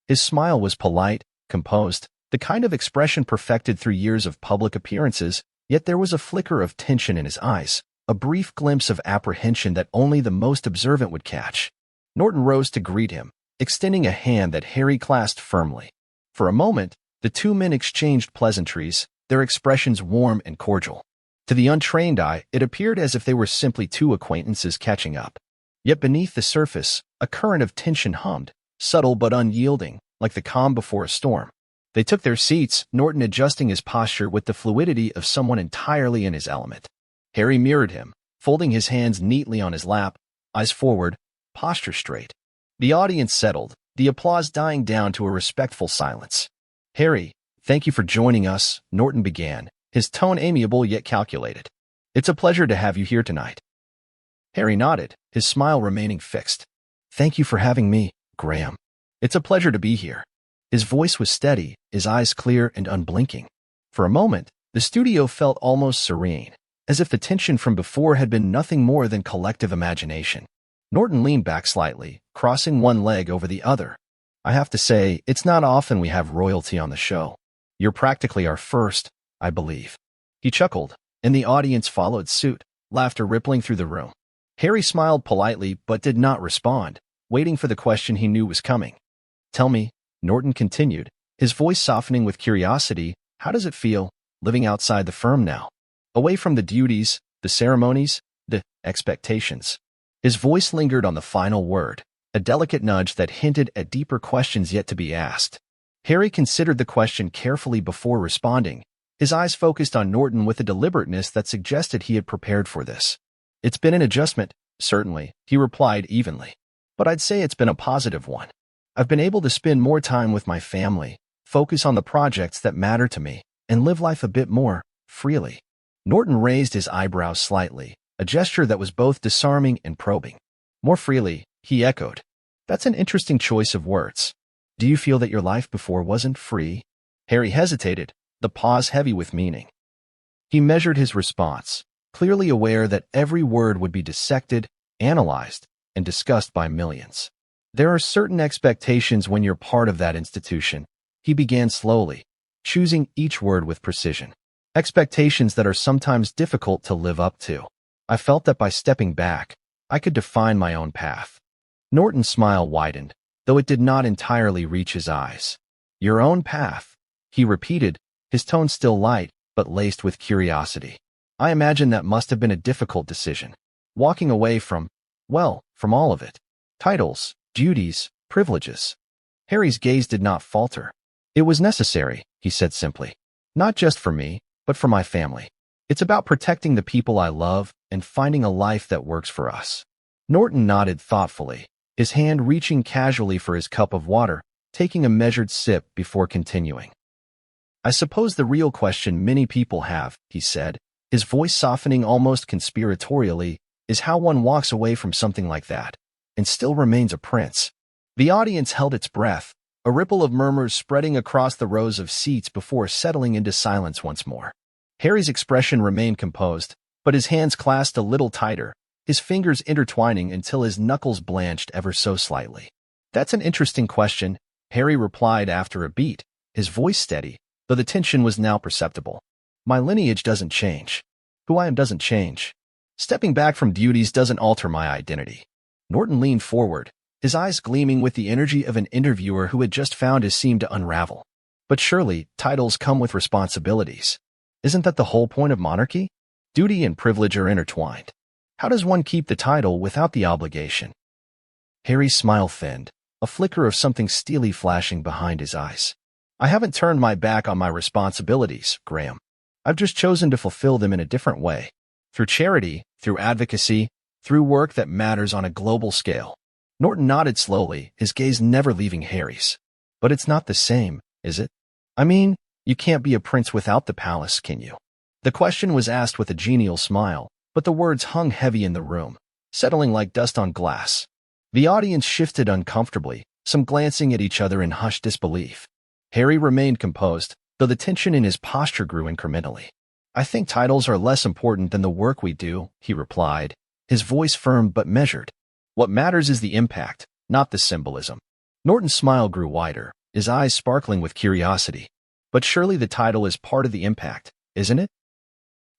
His smile was polite, composed, the kind of expression perfected through years of public appearances, yet there was a flicker of tension in his eyes, a brief glimpse of apprehension that only the most observant would catch. Norton rose to greet him, extending a hand that Harry clasped firmly. For a moment, the two men exchanged pleasantries, their expressions warm and cordial. To the untrained eye, it appeared as if they were simply two acquaintances catching up. Yet beneath the surface, a current of tension hummed, subtle but unyielding, like the calm before a storm. They took their seats, Norton adjusting his posture with the fluidity of someone entirely in his element. Harry mirrored him, folding his hands neatly on his lap, eyes forward, posture straight. The audience settled, the applause dying down to a respectful silence. "Harry, thank you for joining us," Norton began, his tone amiable yet calculated. "It's a pleasure to have you here tonight." Harry nodded, his smile remaining fixed. "Thank you for having me, Graham. It's a pleasure to be here." His voice was steady, his eyes clear and unblinking. For a moment, the studio felt almost serene, as if the tension from before had been nothing more than collective imagination. Norton leaned back slightly, crossing one leg over the other. "I have to say, it's not often we have royalty on the show. You're practically our first, I believe." He chuckled, and the audience followed suit, laughter rippling through the room. Harry smiled politely but did not respond, waiting for the question he knew was coming. "Tell me," Norton continued, his voice softening with curiosity, "how does it feel, living outside the firm now? Away from the duties, the ceremonies, the expectations?" His voice lingered on the final word, a delicate nudge that hinted at deeper questions yet to be asked. Harry considered the question carefully before responding, his eyes focused on Norton with a deliberateness that suggested he had prepared for this. "It's been an adjustment, certainly," he replied evenly. "But I'd say it's been a positive one. I've been able to spend more time with my family, focus on the projects that matter to me, and live life a bit more freely." Norton raised his eyebrows slightly, a gesture that was both disarming and probing. "More freely," he echoed. "That's an interesting choice of words. Do you feel that your life before wasn't free?" Harry hesitated, the pause heavy with meaning. He measured his response, clearly aware that every word would be dissected, analyzed, and discussed by millions. "There are certain expectations when you're part of that institution," he began slowly, choosing each word with precision. "Expectations that are sometimes difficult to live up to. I felt that by stepping back, I could define my own path." Norton's smile widened, though it did not entirely reach his eyes. "Your own path," he repeated, his tone still light, but laced with curiosity. "I imagine that must have been a difficult decision. Walking away from all of it. Titles, duties, privileges." Harry's gaze did not falter. "It was necessary," he said simply. "Not just for me, but for my family. It's about protecting the people I love and finding a life that works for us." Norton nodded thoughtfully, his hand reaching casually for his cup of water, taking a measured sip before continuing. "I suppose the real question many people have," he said, his voice softening almost conspiratorially, "is how one walks away from something like that and still remains a prince." The audience held its breath, a ripple of murmurs spreading across the rows of seats before settling into silence once more. Harry's expression remained composed, but his hands clasped a little tighter, his fingers intertwining until his knuckles blanched ever so slightly. "That's an interesting question," Harry replied after a beat, his voice steady, though the tension was now perceptible. "My lineage doesn't change. Who I am doesn't change. Stepping back from duties doesn't alter my identity." Norton leaned forward, his eyes gleaming with the energy of an interviewer who had just found his seam to unravel. "But surely, titles come with responsibilities. Isn't that the whole point of monarchy? Duty and privilege are intertwined. How does one keep the title without the obligation?" Harry's smile thinned, a flicker of something steely flashing behind his eyes. "I haven't turned my back on my responsibilities, Graham. I've just chosen to fulfill them in a different way. Through charity, through advocacy, through work that matters on a global scale." Norton nodded slowly, his gaze never leaving Harry's. "But it's not the same, is it? I mean, you can't be a prince without the palace, can you?" The question was asked with a genial smile, but the words hung heavy in the room, settling like dust on glass. The audience shifted uncomfortably, some glancing at each other in hushed disbelief. Harry remained composed, though the tension in his posture grew incrementally. I think titles are less important than the work we do, he replied, his voice firm but measured. What matters is the impact, not the symbolism. Norton's smile grew wider, his eyes sparkling with curiosity. But surely the title is part of the impact, isn't it?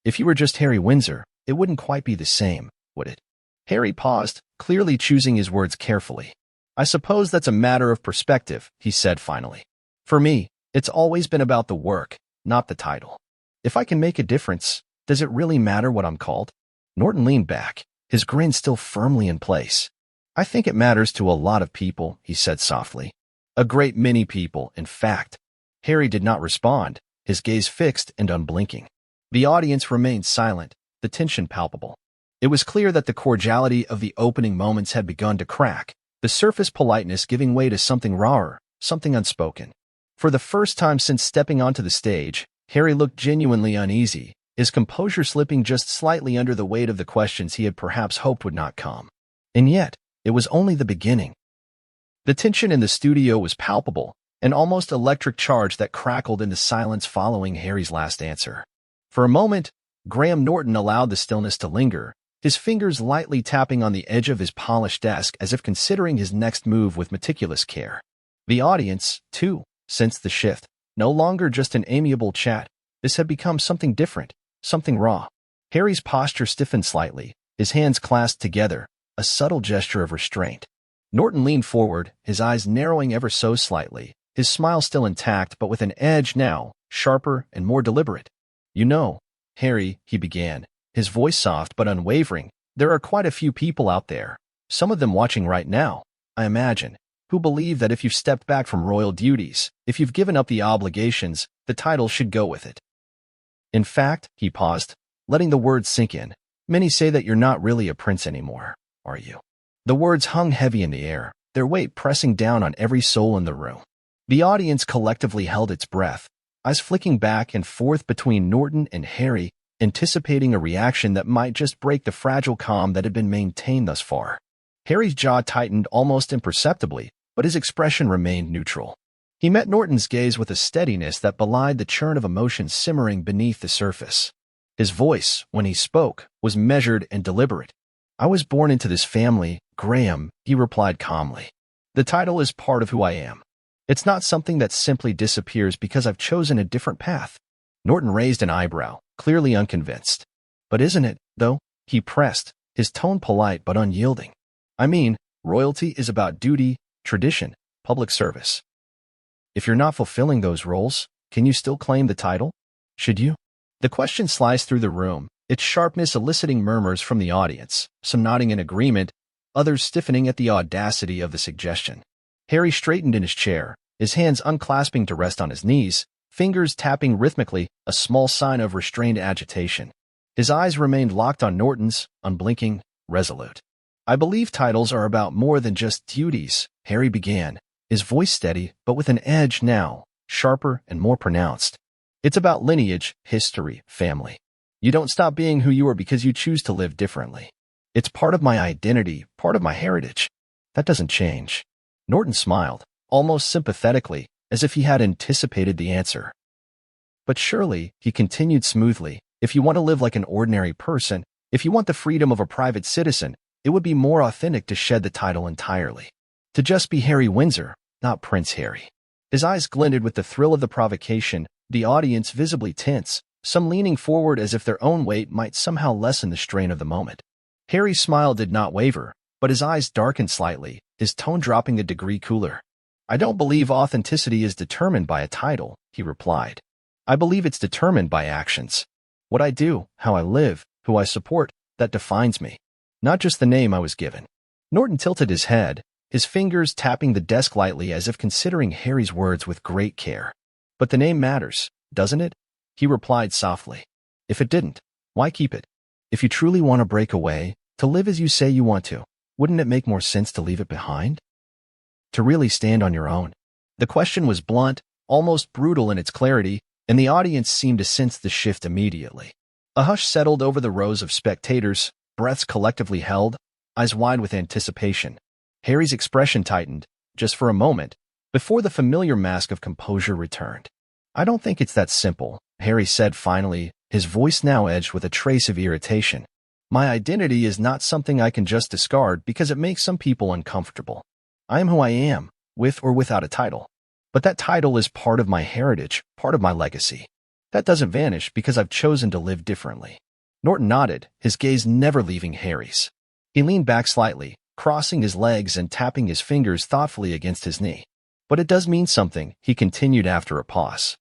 If you were just Harry Windsor, it wouldn't quite be the same, would it? Harry paused, clearly choosing his words carefully. I suppose that's a matter of perspective, he said finally. For me, it's always been about the work, not the title. If I can make a difference, does it really matter what I'm called? Norton leaned back, his grin still firmly in place. I think it matters to a lot of people, he said softly. A great many people, in fact. Harry did not respond, his gaze fixed and unblinking. The audience remained silent, the tension palpable. It was clear that the cordiality of the opening moments had begun to crack, the surface politeness giving way to something rawer, something unspoken. For the first time since stepping onto the stage, Harry looked genuinely uneasy, his composure slipping just slightly under the weight of the questions he had perhaps hoped would not come. And yet, it was only the beginning. The tension in the studio was palpable, an almost electric charge that crackled in the silence following Harry's last answer. For a moment, Graham Norton allowed the stillness to linger, his fingers lightly tapping on the edge of his polished desk as if considering his next move with meticulous care. The audience, too, sensed the shift. No longer just an amiable chat, this had become something different, something raw. Harry's posture stiffened slightly, his hands clasped together, a subtle gesture of restraint. Norton leaned forward, his eyes narrowing ever so slightly, his smile still intact but with an edge now, sharper and more deliberate. You know, Harry, he began, his voice soft but unwavering, there are quite a few people out there, some of them watching right now, I imagine, who believe that if you've stepped back from royal duties, if you've given up the obligations, the title should go with it. In fact, he paused, letting the words sink in, many say that you're not really a prince anymore, are you? The words hung heavy in the air, their weight pressing down on every soul in the room. The audience collectively held its breath, eyes flicking back and forth between Norton and Harry, anticipating a reaction that might just break the fragile calm that had been maintained thus far. Harry's jaw tightened almost imperceptibly, but his expression remained neutral. He met Norton's gaze with a steadiness that belied the churn of emotion simmering beneath the surface. His voice, when he spoke, was measured and deliberate. I was born into this family, Graham, he replied calmly. The title is part of who I am. It's not something that simply disappears because I've chosen a different path. Norton raised an eyebrow, clearly unconvinced. But isn't it, though? He pressed, his tone polite but unyielding. I mean, royalty is about duty, tradition, public service. If you're not fulfilling those roles, can you still claim the title? Should you? The question sliced through the room, its sharpness eliciting murmurs from the audience, some nodding in agreement, others stiffening at the audacity of the suggestion. Harry straightened in his chair, his hands unclasping to rest on his knees, fingers tapping rhythmically, a small sign of restrained agitation. His eyes remained locked on Norton's, unblinking, resolute. I believe titles are about more than just duties, Harry began, his voice steady but with an edge now, sharper and more pronounced. It's about lineage, history, family. You don't stop being who you are because you choose to live differently. It's part of my identity, part of my heritage. That doesn't change. Norton smiled, almost sympathetically, as if he had anticipated the answer. But surely, he continued smoothly, if you want to live like an ordinary person, if you want the freedom of a private citizen, it would be more authentic to shed the title entirely. To just be Harry Windsor, not Prince Harry. His eyes glinted with the thrill of the provocation, the audience visibly tense, some leaning forward as if their own weight might somehow lessen the strain of the moment. Harry's smile did not waver, but his eyes darkened slightly, his tone dropping a degree cooler. I don't believe authenticity is determined by a title, he replied. I believe it's determined by actions. What I do, how I live, who I support, that defines me. Not just the name I was given. Norton tilted his head, his fingers tapping the desk lightly as if considering Harry's words with great care. But the name matters, doesn't it? He replied softly. If it didn't, why keep it? If you truly want to break away, to live as you say you want to, wouldn't it make more sense to leave it behind? To really stand on your own? The question was blunt, almost brutal in its clarity, and the audience seemed to sense the shift immediately. A hush settled over the rows of spectators, breaths collectively held, eyes wide with anticipation. Harry's expression tightened, just for a moment, before the familiar mask of composure returned. I don't think it's that simple, Harry said finally, his voice now edged with a trace of irritation. "My identity is not something I can just discard because it makes some people uncomfortable. I am who I am, with or without a title. But that title is part of my heritage, part of my legacy. That doesn't vanish because I've chosen to live differently." Norton nodded, his gaze never leaving Harry's. He leaned back slightly, crossing his legs and tapping his fingers thoughtfully against his knee. "But it does mean something," he continued after a pause.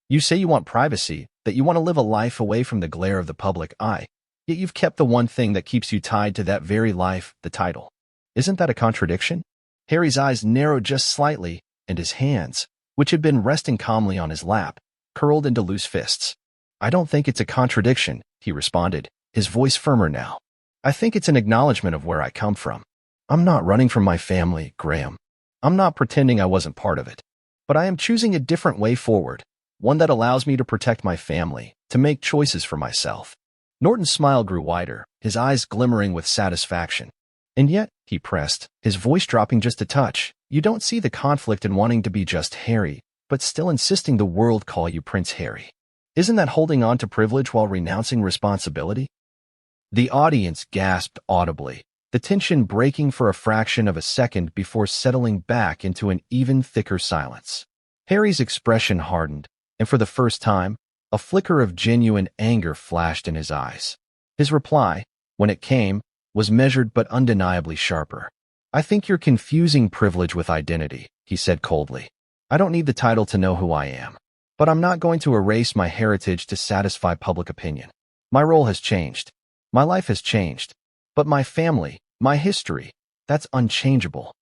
"You say you want privacy, that you want to live a life away from the glare of the public eye, yet you've kept the one thing that keeps you tied to that very life, the title. Isn't that a contradiction?" Harry's eyes narrowed just slightly, and his hands, which had been resting calmly on his lap, curled into loose fists. "I don't think it's a contradiction," he responded, his voice firmer now. "I think it's an acknowledgement of where I come from. I'm not running from my family, Graham. I'm not pretending I wasn't part of it. But I am choosing a different way forward, one that allows me to protect my family, to make choices for myself." Norton's smile grew wider, his eyes glimmering with satisfaction. "And yet," he pressed, his voice dropping just a touch, "you don't see the conflict in wanting to be just Harry, but still insisting the world call you Prince Harry. Isn't that holding on to privilege while renouncing responsibility?" The audience gasped audibly, the tension breaking for a fraction of a second before settling back into an even thicker silence. Harry's expression hardened, and for the first time, a flicker of genuine anger flashed in his eyes. His reply, when it came, was measured but undeniably sharper. "I think you're confusing privilege with identity," he said coldly. "I don't need the title to know who I am. But I'm not going to erase my heritage to satisfy public opinion. My role has changed. My life has changed. But my family, my history, that's unchangeable."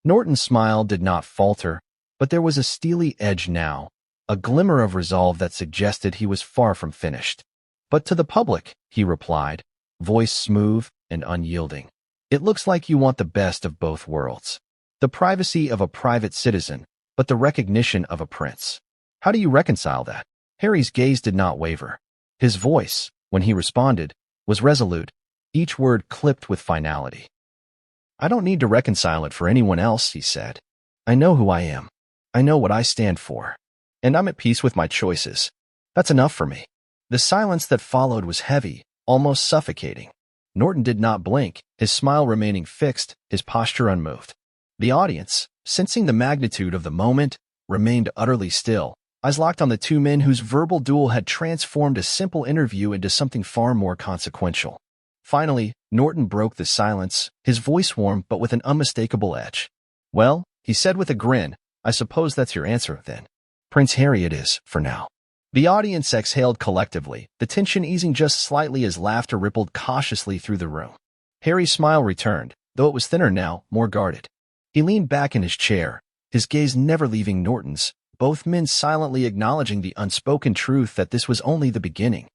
Norton's smile did not falter, but there was a steely edge now, a glimmer of resolve that suggested he was far from finished. "But to the public," he replied, voice smooth and unyielding, "it looks like you want the best of both worlds. The privacy of a private citizen, but the recognition of a prince. How do you reconcile that?" Harry's gaze did not waver. His voice, when he responded, was resolute, each word clipped with finality. "I don't need to reconcile it for anyone else," he said. "I know who I am. I know what I stand for. And I'm at peace with my choices. That's enough for me." The silence that followed was heavy, almost suffocating. Norton did not blink, his smile remaining fixed, his posture unmoved. The audience, sensing the magnitude of the moment, remained utterly still, eyes locked on the two men whose verbal duel had transformed a simple interview into something far more consequential. Finally, Norton broke the silence, his voice warm but with an unmistakable edge. "Well," he said with a grin, "I suppose that's your answer, then. Prince Harry it is, for now." The audience exhaled collectively, the tension easing just slightly as laughter rippled cautiously through the room. Harry's smile returned, though it was thinner now, more guarded. He leaned back in his chair, his gaze never leaving Norton's, both men silently acknowledging the unspoken truth that this was only the beginning.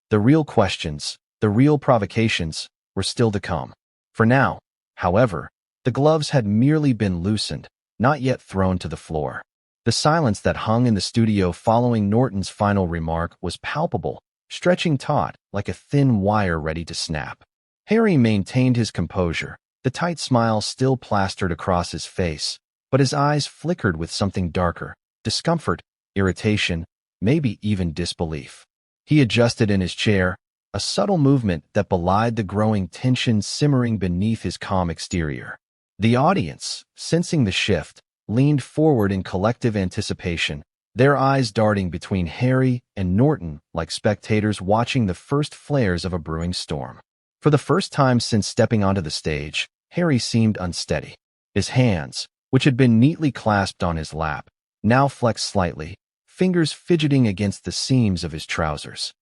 The real questions, the real provocations, were still to come. For now, however, the gloves had merely been loosened, not yet thrown to the floor. The silence that hung in the studio following Norton's final remark was palpable, stretching taut like a thin wire ready to snap. Harry maintained his composure, the tight smile still plastered across his face, but his eyes flickered with something darker. Discomfort, irritation, maybe even disbelief. He adjusted in his chair, a subtle movement that belied the growing tension simmering beneath his calm exterior. The audience, sensing the shift, leaned forward in collective anticipation, their eyes darting between Harry and Norton like spectators watching the first flares of a brewing storm. For the first time since stepping onto the stage, Harry seemed unsteady. His hands, which had been neatly clasped on his lap, now flexed slightly, fingers fidgeting against the seams of his trousers.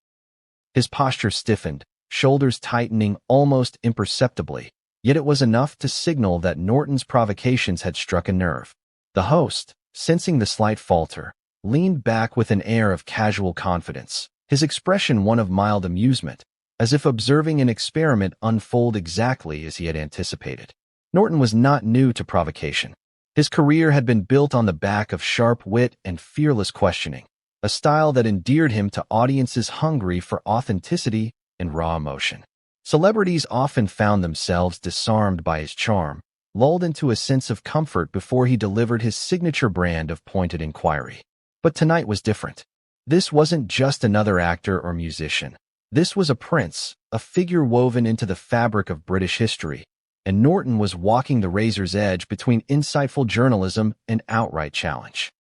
His posture stiffened, shoulders tightening almost imperceptibly, yet it was enough to signal that Norton's provocations had struck a nerve. The host, sensing the slight falter, leaned back with an air of casual confidence, his expression one of mild amusement, as if observing an experiment unfold exactly as he had anticipated. Norton was not new to provocation. His career had been built on the back of sharp wit and fearless questioning, a style that endeared him to audiences hungry for authenticity and raw emotion. Celebrities often found themselves disarmed by his charm, lulled into a sense of comfort before he delivered his signature brand of pointed inquiry. But tonight was different. This wasn't just another actor or musician. This was a prince, a figure woven into the fabric of British history, and Norton was walking the razor's edge between insightful journalism and outright challenge.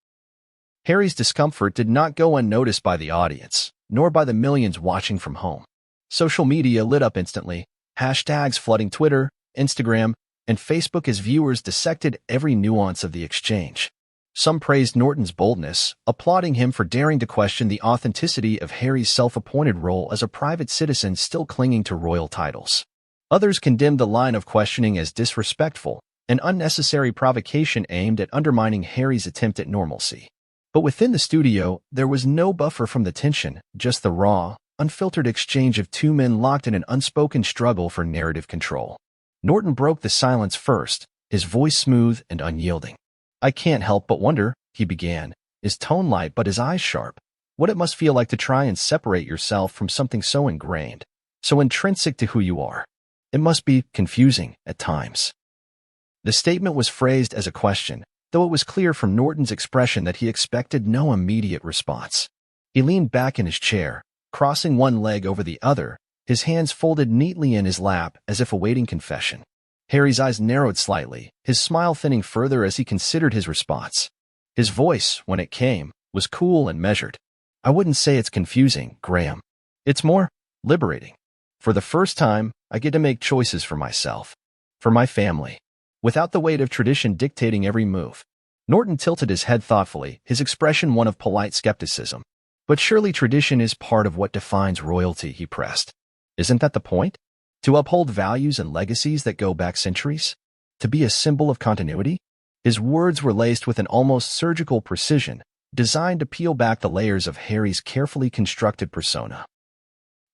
Harry's discomfort did not go unnoticed by the audience, nor by the millions watching from home. Social media lit up instantly, hashtags flooding Twitter, Instagram, and Facebook as viewers dissected every nuance of the exchange. Some praised Norton's boldness, applauding him for daring to question the authenticity of Harry's self-appointed role as a private citizen still clinging to royal titles. Others condemned the line of questioning as disrespectful, an unnecessary provocation aimed at undermining Harry's attempt at normalcy. But within the studio, there was no buffer from the tension, just the raw, unfiltered exchange of two men locked in an unspoken struggle for narrative control. Norton broke the silence first, his voice smooth and unyielding. "I can't help but wonder," he began, his tone light but his eyes sharp, "what it must feel like to try and separate yourself from something so ingrained, so intrinsic to who you are. It must be confusing at times." The statement was phrased as a question, though it was clear from Norton's expression that he expected no immediate response. He leaned back in his chair, crossing one leg over the other, his hands folded neatly in his lap as if awaiting confession. Harry's eyes narrowed slightly, his smile thinning further as he considered his response. His voice, when it came, was cool and measured. "I wouldn't say it's confusing, Graham. It's more liberating. For the first time, I get to make choices for myself, for my family, without the weight of tradition dictating every move." Norton tilted his head thoughtfully, his expression one of polite skepticism. "But surely tradition is part of what defines royalty," he pressed. "Isn't that the point? To uphold values and legacies that go back centuries? To be a symbol of continuity?" His words were laced with an almost surgical precision, designed to peel back the layers of Harry's carefully constructed persona.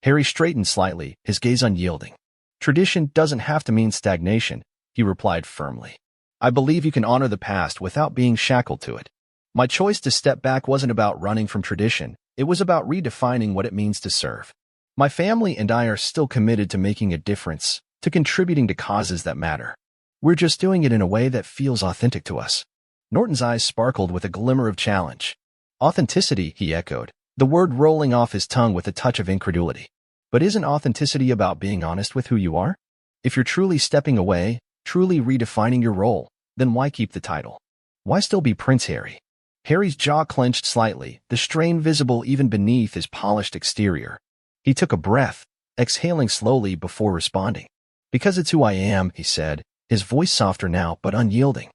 Harry straightened slightly, his gaze unyielding. "Tradition doesn't have to mean stagnation," he replied firmly. "I believe you can honor the past without being shackled to it. My choice to step back wasn't about running from tradition, it was about redefining what it means to serve. My family and I are still committed to making a difference, to contributing to causes that matter. We're just doing it in a way that feels authentic to us." Norton's eyes sparkled with a glimmer of challenge. "Authenticity," he echoed, the word rolling off his tongue with a touch of incredulity. "But isn't authenticity about being honest with who you are? If you're truly stepping away, truly redefining your role, then why keep the title? Why still be Prince Harry?" Harry's jaw clenched slightly, the strain visible even beneath his polished exterior. He took a breath, exhaling slowly before responding. "Because it's who I am," he said, his voice softer now but unyielding.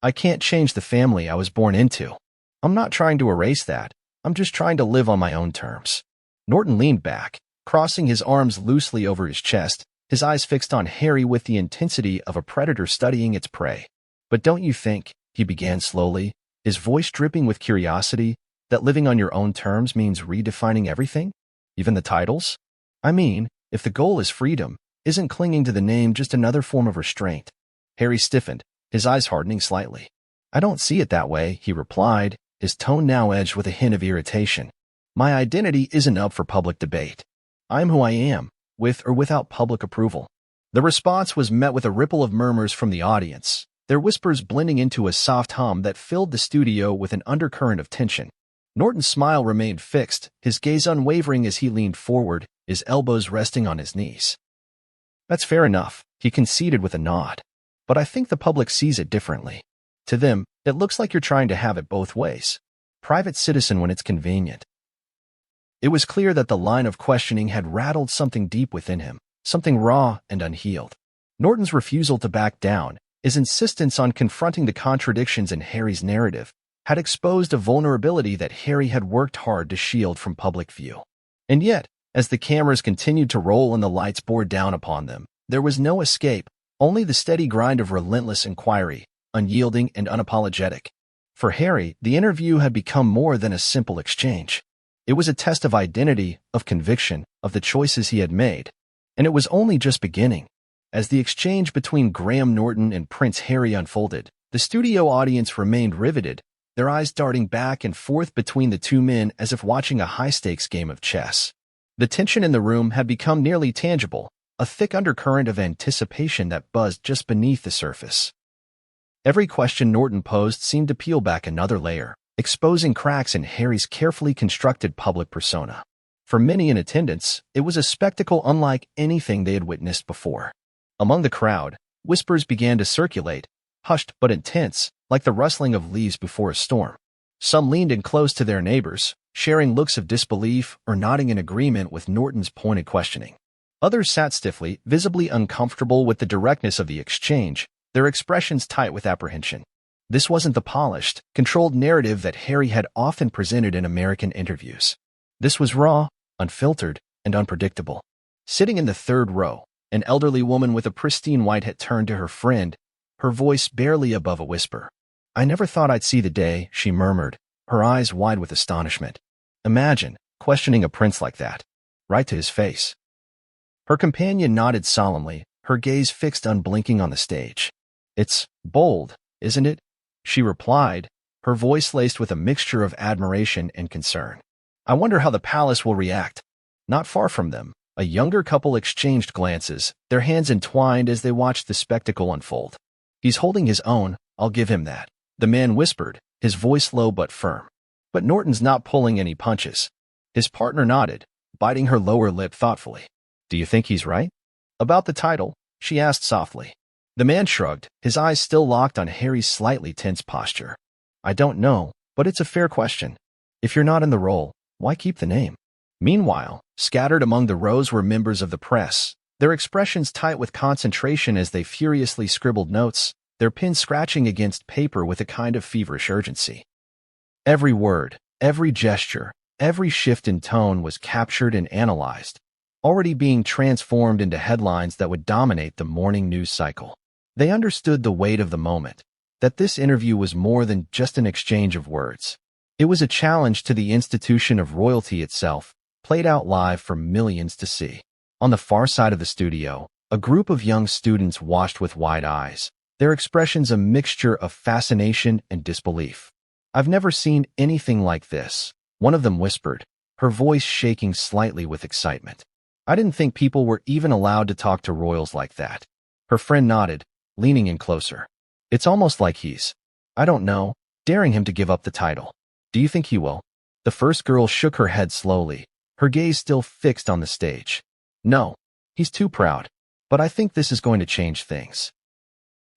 "I can't change the family I was born into. I'm not trying to erase that. I'm just trying to live on my own terms." Norton leaned back, crossing his arms loosely over his chest, his eyes fixed on Harry with the intensity of a predator studying its prey. "But don't you think," he began slowly, his voice dripping with curiosity, "that living on your own terms means redefining everything? Even the titles? I mean, if the goal is freedom, isn't clinging to the name just another form of restraint?" Harry stiffened, his eyes hardening slightly. "I don't see it that way," he replied, his tone now edged with a hint of irritation. "My identity isn't up for public debate. I'm who I am, with or without public approval." The response was met with a ripple of murmurs from the audience, their whispers blending into a soft hum that filled the studio with an undercurrent of tension. Norton's smile remained fixed, his gaze unwavering as he leaned forward, his elbows resting on his knees. "That's fair enough," he conceded with a nod. "But I think the public sees it differently. To them, it looks like you're trying to have it both ways. Private citizen when it's convenient." It was clear that the line of questioning had rattled something deep within him, something raw and unhealed. Norton's refusal to back down, his insistence on confronting the contradictions in Harry's narrative, had exposed a vulnerability that Harry had worked hard to shield from public view. And yet, as the cameras continued to roll and the lights bore down upon them, there was no escape, only the steady grind of relentless inquiry, unyielding and unapologetic. For Harry, the interview had become more than a simple exchange. It was a test of identity, of conviction, of the choices he had made. And it was only just beginning. As the exchange between Graham Norton and Prince Harry unfolded, the studio audience remained riveted, their eyes darting back and forth between the two men as if watching a high-stakes game of chess. The tension in the room had become nearly tangible, a thick undercurrent of anticipation that buzzed just beneath the surface. Every question Norton posed seemed to peel back another layer, exposing cracks in Harry's carefully constructed public persona. For many in attendance, it was a spectacle unlike anything they had witnessed before. Among the crowd, whispers began to circulate, hushed but intense, like the rustling of leaves before a storm. Some leaned in close to their neighbors, sharing looks of disbelief or nodding in agreement with Norton's pointed questioning. Others sat stiffly, visibly uncomfortable with the directness of the exchange, their expressions tight with apprehension. This wasn't the polished, controlled narrative that Harry had often presented in American interviews. This was raw, unfiltered, and unpredictable. Sitting in the third row, an elderly woman with a pristine white hat turned to her friend, her voice barely above a whisper. "I never thought I'd see the day," she murmured, her eyes wide with astonishment. Imagine questioning a prince like that, right to his face. Her companion nodded solemnly, her gaze fixed unblinking on the stage. "It's bold, isn't it?" she replied, her voice laced with a mixture of admiration and concern. "I wonder how the palace will react." Not far from them, a younger couple exchanged glances, their hands entwined as they watched the spectacle unfold. "He's holding his own, I'll give him that," the man whispered, his voice low but firm. "But Norton's not pulling any punches." His partner nodded, biting her lower lip thoughtfully. "Do you think he's right?" "About the title?" she asked softly. The man shrugged, his eyes still locked on Harry's slightly tense posture. "I don't know, but it's a fair question. If you're not in the role, why keep the name?" Meanwhile, scattered among the rows were members of the press, their expressions tight with concentration as they furiously scribbled notes, their pens scratching against paper with a kind of feverish urgency. Every word, every gesture, every shift in tone was captured and analyzed, already being transformed into headlines that would dominate the morning news cycle. They understood the weight of the moment, that this interview was more than just an exchange of words. It was a challenge to the institution of royalty itself, played out live for millions to see. On the far side of the studio, a group of young students watched with wide eyes, their expressions a mixture of fascination and disbelief. "I've never seen anything like this," one of them whispered, her voice shaking slightly with excitement. "I didn't think people were even allowed to talk to royals like that." Her friend nodded, leaning in closer. "It's almost like I don't know, daring him to give up the title." "Do you think he will?" The first girl shook her head slowly, her gaze still fixed on the stage. "No, he's too proud. But I think this is going to change things."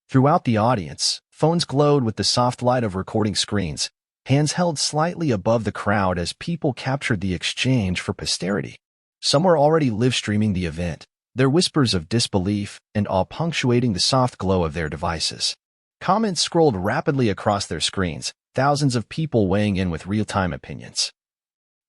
Throughout the audience, phones glowed with the soft light of recording screens, hands held slightly above the crowd as people captured the exchange for posterity. Some were already live-streaming the event, their whispers of disbelief and awe punctuating the soft glow of their devices. Comments scrolled rapidly across their screens, thousands of people weighing in with real-time opinions.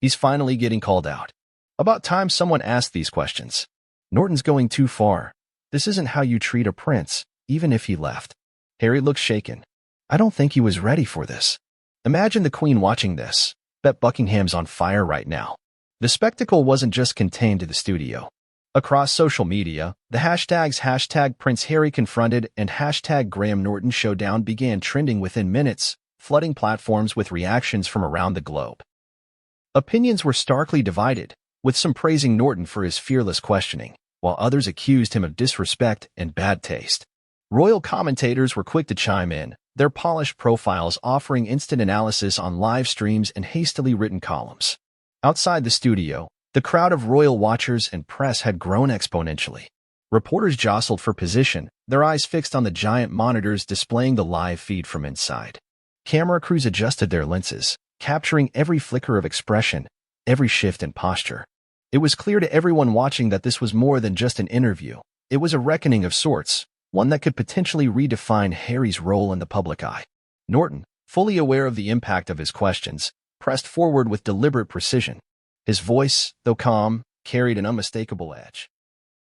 "He's finally getting called out. About time someone asked these questions. Norton's going too far. This isn't how you treat a prince, even if he left." Harry looked shaken. "I don't think he was ready for this." Imagine the Queen watching this. Bet Buckingham's on fire right now. The spectacle wasn't just contained to the studio. Across social media, the hashtags #PrinceHarryConfronted and #GrahamNortonShowdown began trending within minutes, flooding platforms with reactions from around the globe. Opinions were starkly divided, with some praising Norton for his fearless questioning, while others accused him of disrespect and bad taste. Royal commentators were quick to chime in, their polished profiles offering instant analysis on live streams and hastily written columns. Outside the studio, the crowd of royal watchers and press had grown exponentially. Reporters jostled for position, their eyes fixed on the giant monitors displaying the live feed from inside. Camera crews adjusted their lenses, capturing every flicker of expression, every shift in posture. It was clear to everyone watching that this was more than just an interview. It was a reckoning of sorts, one that could potentially redefine Harry's role in the public eye. Norton, fully aware of the impact of his questions, pressed forward with deliberate precision. His voice, though calm, carried an unmistakable edge.